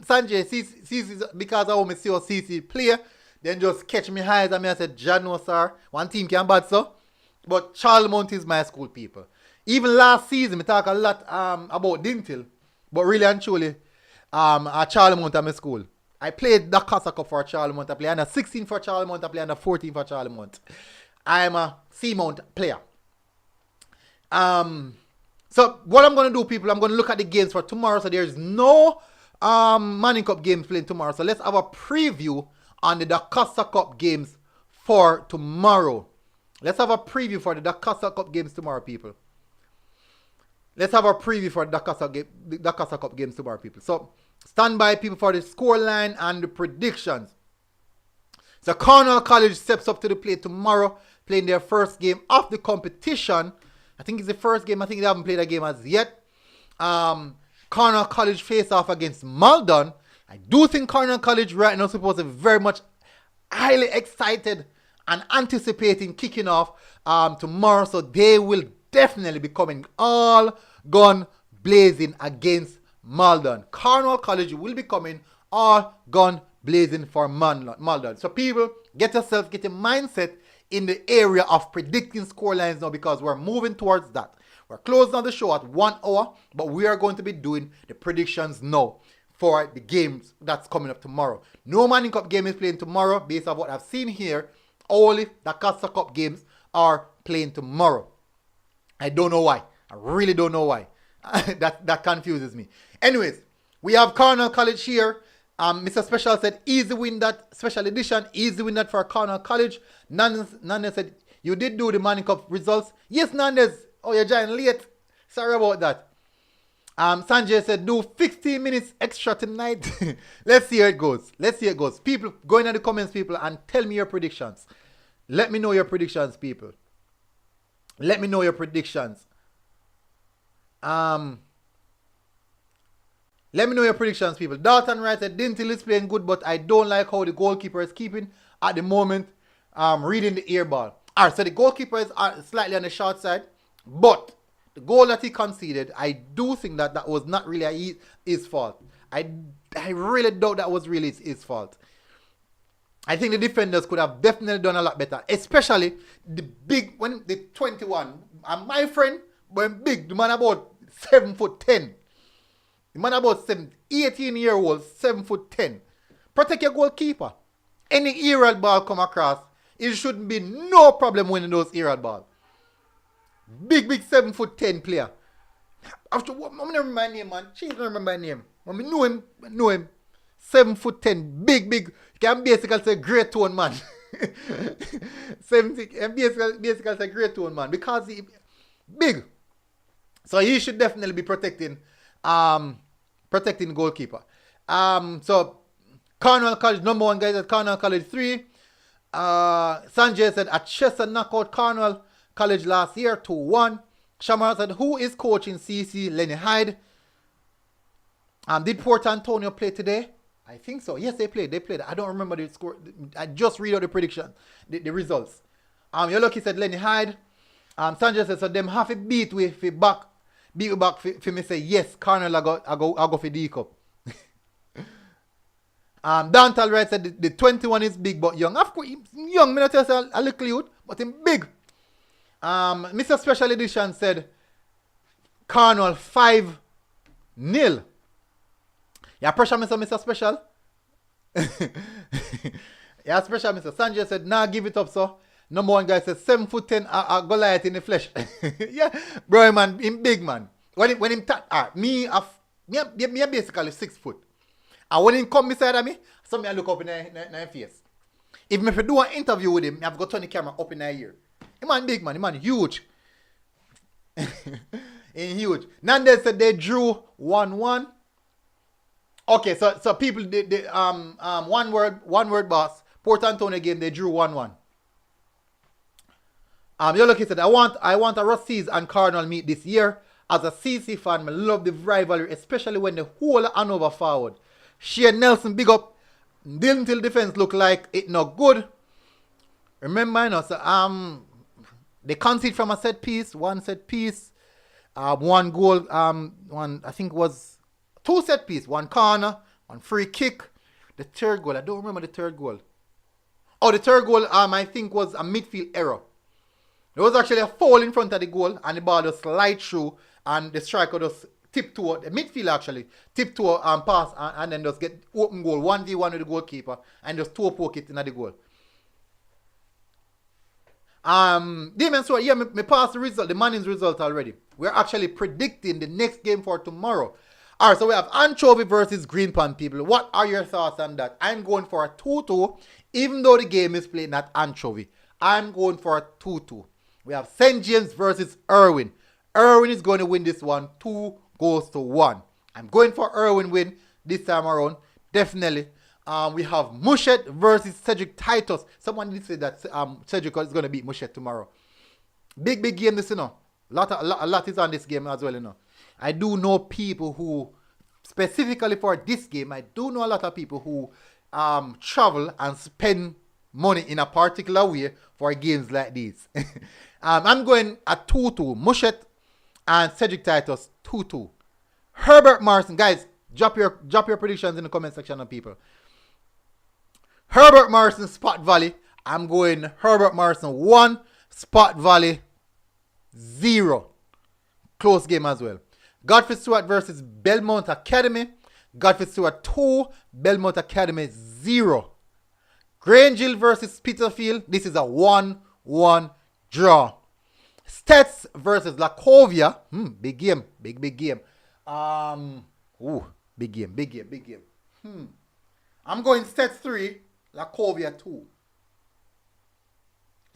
[SPEAKER 1] Sanjay, CC because I want to see how CC play, then just catch me eyes and I said, John, no, sir. One team can bad, so. But Charlemont is my school, people. Even last season, we talk a lot about Dinthill, but really and truly, at Charlemont at my school. I played the Casa Cup for Charlemont. I play under 16 for Charlemont. I play under 14 for Charlemont. I'm a Seamount player. So what I'm going to do, people, I'm going to look at the games for tomorrow. So there's no Manning Cup games playing tomorrow. So let's have a preview on the Casa Cup games for tomorrow. Let's have a preview for the Casa Cup games tomorrow, people. Let's have a preview for the Casa Cup games tomorrow, people. So stand by, people, for the scoreline and the predictions. So Cornwall College steps up to the plate tomorrow, playing their first game of the competition. I think it's the first game. I think they haven't played a game as yet. Cornwall College face off against Maldon. I do think Cornwall College right now is supposed to be very much highly excited and anticipating kicking off tomorrow. So they will definitely be coming all gun blazing against Maldon. Cornwall College will be coming all gun blazing for Maldon. So people, get your mindset in the area of predicting scorelines now, because we're moving towards that. We're closing on the show at 1 hour, but we are going to be doing the predictions now for the games that's coming up tomorrow. No Manning Cup game is playing tomorrow based on what I've seen here. Only the Casa Cup games are playing tomorrow. I don't know why. I really don't know why. that confuses me. Anyways, we have Cornwall College here. Mr. Special said, easy win that, special edition, easy win that for Cornwall College. Nandez said, you did do the Manning Cup results. Yes, Nandez. Oh, you're joining late. Sorry about that. Sanjay said, do 15 minutes extra tonight. Let's see how it goes. People, go in the comments, people, and tell me your predictions. Let me know your predictions, people. Let me know your predictions. Let me know your predictions, people. Dalton Wright said, Dinthill is playing good, but I don't like how the goalkeeper is keeping at the moment. Reading the air ball. Alright, so the goalkeeper is slightly on the short side, but the goal that he conceded, I do think that was not really his fault. I really doubt that was really his fault. I think the defenders could have definitely done a lot better, especially the 21. And my friend, when big, the man about 7'10". The man about 18-year-old, 7'10". Protect your goalkeeper. Any aerial ball come across, it shouldn't be no problem winning those aerial balls. Big 7'10" player. After what, I'm gonna remember my name, man. She's gonna remember my name. When we know him. 7'10", big. You can basically say great tone man. 70, and basically say great tone man because he big. So he should definitely be protecting goalkeeper. So Cornwall College number 1 guys at Cornwall College 3. Sanjay said at Chester knockout Cornwall College last year 2-1. Shamar said who is coaching CC? Lenny Hyde. Did Port Antonio play today? I think so. Yes, they played. They played. I don't remember the score. I just read out the prediction, the results. Your lucky said Lenny Hyde. Sanjay said so them have a beat with back, beat we back for me say yes. Cornell I go for D cup. Dinthill right said the 21 is big but young. Of course, young. Me not tell you a little youth, but him big. Mr. Special Edition said Cornell 5-0. Yeah, pressure Mr. Special. Yeah, special Mr. Sanjay said, nah, give it up, so. Number one guy said 7'10" a Goliath in the flesh. Yeah, bro, man, him big man. When him me basically 6 foot. And when him come beside of me, so me I look up in his face. If me do an interview with him, I've got to turn the camera up in his ear. Him man big man, him man huge. Huge. Nandez said they drew 1-1. Okay, so people one word boss. Port Antonio game they drew 1-1. You look said I want a Rossies and Cardinal meet this year. As a CC fan, I love the rivalry, especially when the whole Hanover forward. Shane Nelson big up. Dinthill defense look like it not good. Remember, you know, so they concede from a set piece, one set piece, one goal, one I think was 2 set piece, 1 corner, 1 free kick. The third goal, I don't remember the third goal. Oh, the third goal, I think was a midfield error. There was actually a foul in front of the goal, and the ball just slide through, and the striker just tip to the midfield actually tip to pass, and then just get open goal 1v1 with the goalkeeper, and just toe poke it in the goal. Demon Sword, yeah, me pass the result, the Manning's result already. We're actually predicting the next game for tomorrow. Alright, so we have Anchovy versus Green Pan people. What are your thoughts on that? I'm going for a 2-2, even though the game is played at Anchovy. I'm going for a 2-2. We have St. James versus Irwin. Irwin is going to win this one 2-1. I'm going for Irwin win this time around. Definitely. We have Mushet versus Cedric Titus. Someone did say that Cedric is going to beat Mushet tomorrow. Big game this, you know. A lot is on this game as well, you know. I do know people who, specifically for this game, I do know a lot of people who travel and spend money in a particular way for games like these. I'm going at 2-2. Mushet and Cedric Titus 2-2. Herbert Morrison, guys, drop your predictions in the comment section, of people. Herbert Morrison, Spot Valley. I'm going Herbert Morrison 1, Spot Valley 0. Close game as well. Godfrey Stewart versus Belmont Academy. Godfrey Stewart 2, Belmont Academy 0. Grangeville versus Peterfield. This is a 1-1 draw. Stets versus Lacovia. Big game. Big game. Big game. I'm going Stets 3, Lacovia 2.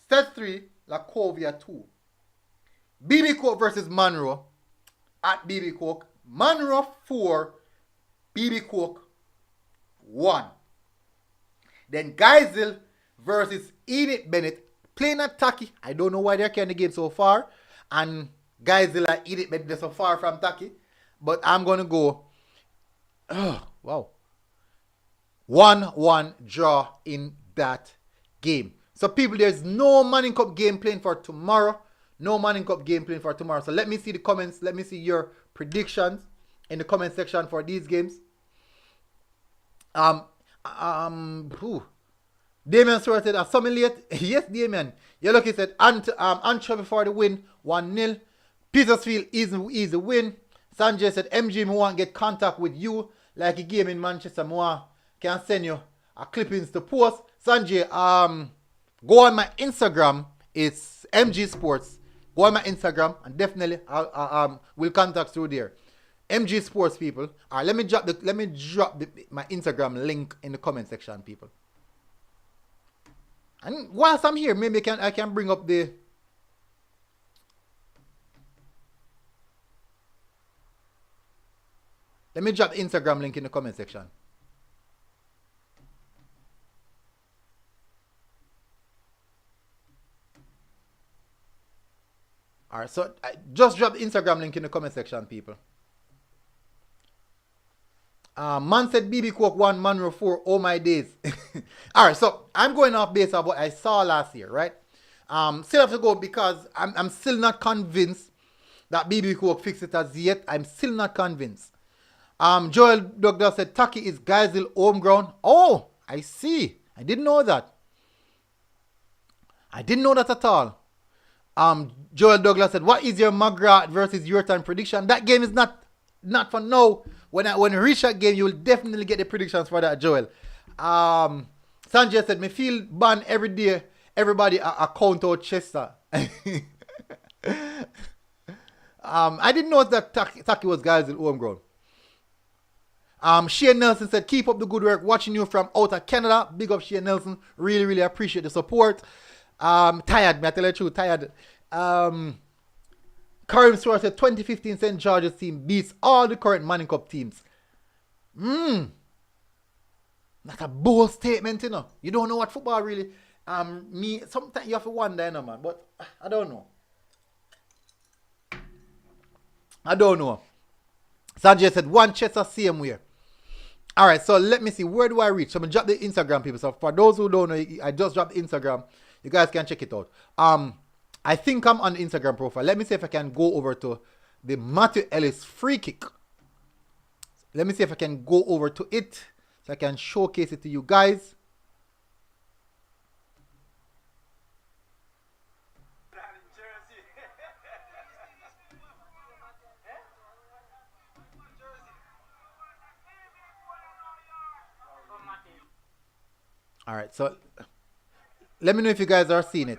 [SPEAKER 1] Stets 3, Lacovia 2. BB Coke versus Monroe at BB Coke. Monroe 4, BB Coke 1. Then Geisel versus Enid Bennett. Playing at Taki. I don't know why they're carrying the game so far. And Geisel and Enid Bennett, they're so far from Taki. But I'm going to go. Oh, wow. 1-1 draw in that game. So people, there's no Manning Cup game playing for tomorrow. No Manning Cup game playing for tomorrow. So let me see the comments. Let me see your predictions in the comment section for these games. Damien Stewart said, late. Yes, Damien. You look, he said, Anchovy for the win, 1-0. Petersfield, easy win. Sanjay said, MG, me want get contact with you like a game in Manchester. More can send you a clippings to post. Sanjay, go on my Instagram. It's MG Sports. Go on my Instagram and definitely we'll contact through there. MG Sports people. Alright, let me drop my Instagram link in the comment section, people. And whilst I'm here, maybe I can bring up the let me drop the Instagram link in the comment section. Alright, so I just drop the Instagram link in the comment section, people. Man said BB Coke 1, Monroe 4. Oh my days. Alright, so I'm going off based on what I saw last year, right? Still have to go because I'm still not convinced that BB Coke fixed it as yet. I'm still not convinced. Joel Douglas said Taki is Geisel homegrown. Oh, I see. I didn't know that. I didn't know that at all. Joel Douglas said, what is your McGrath versus your time prediction? That game is not for now. When we reach that game, you will definitely get the predictions for that, Joel. Sanjay said, me feel ban every day. Everybody a count out Chester. I didn't know that Taki was Geisel homegrown. Shane Nelson said, keep up the good work. Watching you from out of Canada. Big up Shane Nelson. Really, really appreciate the support. Tired, I tell you the truth, tired. Karim Stewart said 2015 St. George's team beats all the current Manning Cup teams. That's a bold statement, you know. You don't know what football really. Sometimes you have to wonder, you know, man. But I don't know. Sanjay said one Chester same way. Alright, so let me see. Where do I reach? So I'm going to drop the Instagram, people. So for those who don't know, I just dropped the Instagram. You guys can check it out. I think I'm on the Instagram profile. Let me see if I can go over to the Matthew Ellis free kick. Let me see if I can go over to it so I can showcase it to you guys. All right, so let me know if you guys are seeing it.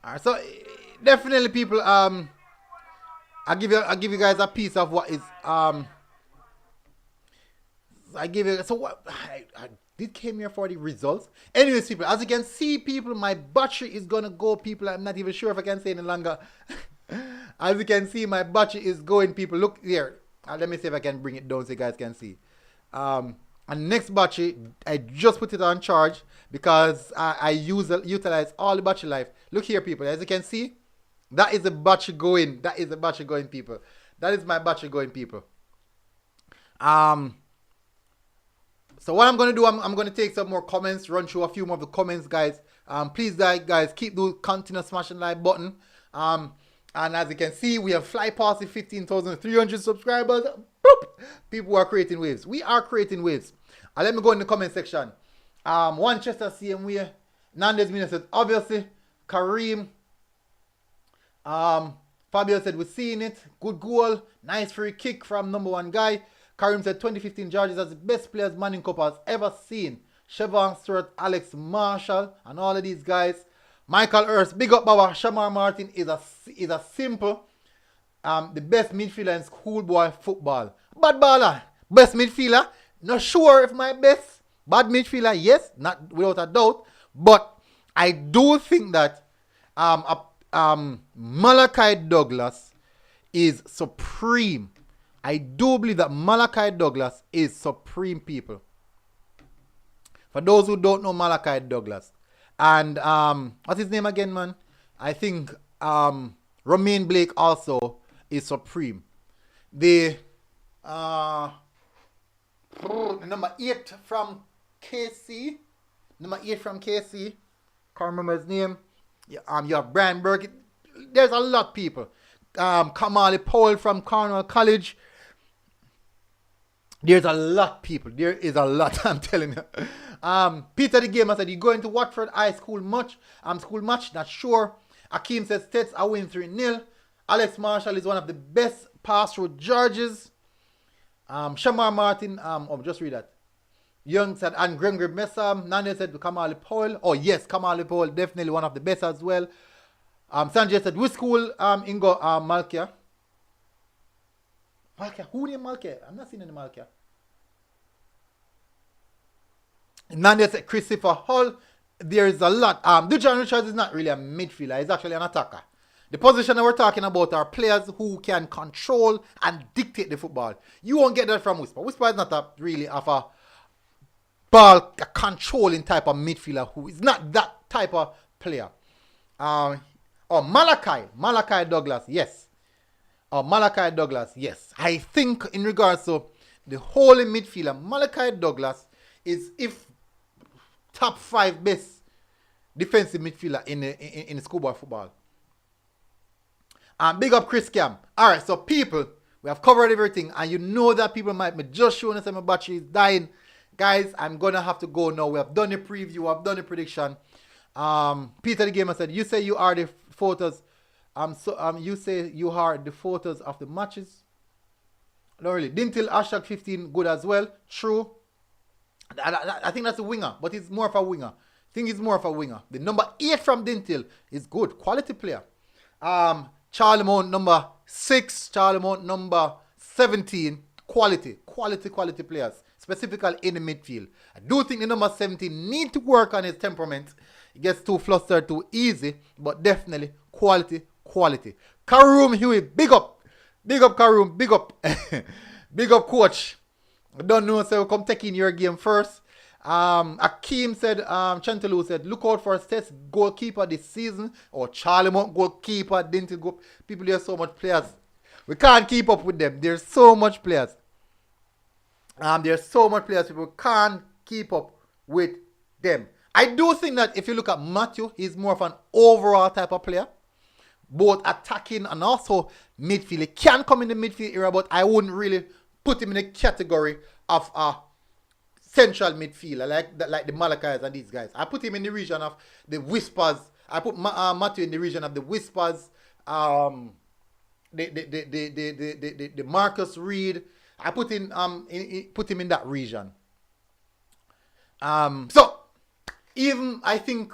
[SPEAKER 1] Alright, so definitely people I'll give you guys a piece of what is I give you so what I did came here for the results. Anyways, people, as you can see, people, my battery is gonna go, people. I'm not even sure if I can say any longer. As you can see, my battery is going, people. Look here. Let me see if I can bring it down so you guys can see. And next battery, I just put it on charge because I utilize all the battery life. Look here, people. As you can see, that is the battery going. That is the battery going, people. That is my battery going, people. So what I'm going to do, I'm going to take some more comments, run through a few more of the comments, guys. Please, guys, keep those continue smashing like button. And as you can see, we have fly past the 15,300 subscribers. Boop! People are creating waves. We are creating waves. Let me go in the comment section. One Chester same way. Nandez Mina said, obviously. Kareem. Fabio said, we're seeing it. Good goal. Nice free kick from number one guy. Kareem said, 2015 Georges as the best players Manning Cup has ever seen. Siobhan Stewart, Alex Marshall, and all of these guys. Michael Hurst, big up Baba. Shamar Martin is a simple, the best midfielder in schoolboy football. Bad baller, best midfielder. Not sure if my best. Bad midfielder, yes, not without a doubt. But I do think that Malachi Douglas is supreme. I do believe that Malachi Douglas is supreme, people. For those who don't know Malachi Douglas. And what's his name again, man? I think Romain Blake also is supreme. The number 8 from KC. Number 8 from KC. Can't remember his name. You have Brian Burke. There's a lot of people. Kamali Powell from Cornwall College. There's a lot, people. There is a lot, I'm telling you. Peter the Gamer said, you going to Watford High School match? School match, not sure. Akeem says, Stets are winning 3-0. Alex Marshall is one of the best pass-through judges. Shamar Martin, just read that. Young said, and Gregory Mesa. Nani said, Kamali Powell. Oh, yes, Kamali Powell, definitely one of the best as well. Sanjay said, which school, Ingo, Malkia? Malkia, who named Malkia? I'm not seeing any Malkia. Nani said, Christopher Hall. There is a lot. Dujan Richards is not really a midfielder. He's actually an attacker. The position that we're talking about are players who can control and dictate the football. You won't get that from Whisper. Whisper is not a really of a ball a controlling type of midfielder who is not that type of player. Malachi Douglas, yes. Malachi Douglas, yes. I think in regards to the whole midfielder, Malachi Douglas is if top 5 best defensive midfielder in the schoolboy football. Big up Chris Cam. Alright, so people, we have covered everything, and you know that people might be just showing us that my battery is dying. Guys, I'm gonna have to go now. We have done the preview, I've done the prediction. Peter the Gamer said, you say you are the photos. You say you are the photos of the matches. Not really. Dinthill hashtag 15 good as well. True. I think that's a winger, but it's more of a winger. I think it's more of a winger. The number 8 from Dinthill is good. Quality player. Charlemont number 6. Charlemont number 17. Quality players. Specifically in the midfield. I do think the number 17 need to work on his temperament. He gets too flustered too easy, but definitely quality. Karoom Huey, big up Karoom, big up. Big up coach. I don't know, so come take in your game first. Akeem said, Chantaloo said, look out for Stet's goalkeeper this season, or Charlemont goalkeeper, Dinthill go. People, there's so much players. We can't keep up with them. There's so much players. People can't keep up with them. I do think that if you look at Matthew, he's more of an overall type of player. Both attacking and also midfield. He can come in the midfield area, but I wouldn't really put him in the category of a central midfielder like the Malachis and these guys. I put him in the region of the Whispers. I put Matthew in the region of the Whispers. The Marcus Reed. I put him in that region. So even I think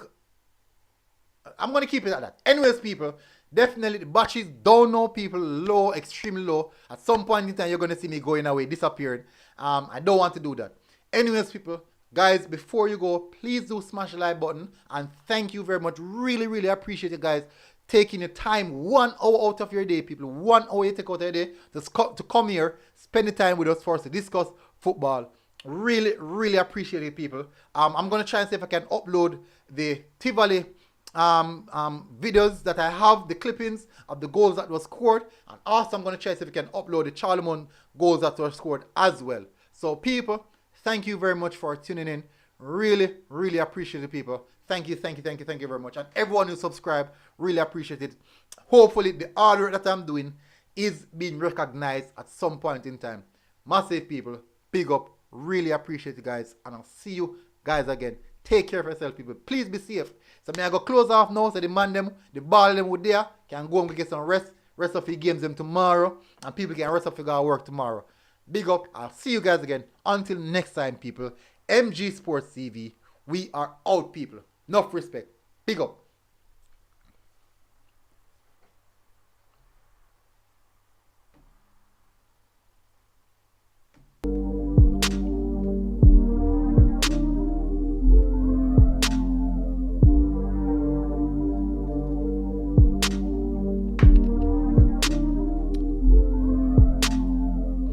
[SPEAKER 1] I'm gonna keep it at that. Anyways, people, definitely the batteries don't know people low, extremely low. At some point in time, you're gonna see me going away, disappearing. I don't want to do that. Anyways, people, guys, before you go, please do smash the like button, and thank you very much. Really appreciate you guys taking your time, 1 hour out of your day, people. 1 hour you take out of your day to come here, spend the time with us for us to discuss football. Really appreciate it, people. I'm gonna try and see if I can upload the Tivoli videos that I have, the clippings of the goals that were scored, and also I'm gonna try and see if I can upload the Charlemont goals that were scored as well. So, people, thank you very much for tuning in. Really appreciate it, people. Thank you very much. And everyone who subscribed, really appreciate it. Hopefully, the hard work that I'm doing is being recognized at some point in time. Massive, people. Big up. Really appreciate you guys. And I'll see you guys again. Take care of yourself, people. Please be safe. So, I go close off now. So, the man them, the ball them with there, can go and get some rest. Rest of the games them tomorrow. And people can rest of your work tomorrow. Big up. I'll see you guys again. Until next time, people. MG Sports TV. We are out, people. Enough respect. Big up.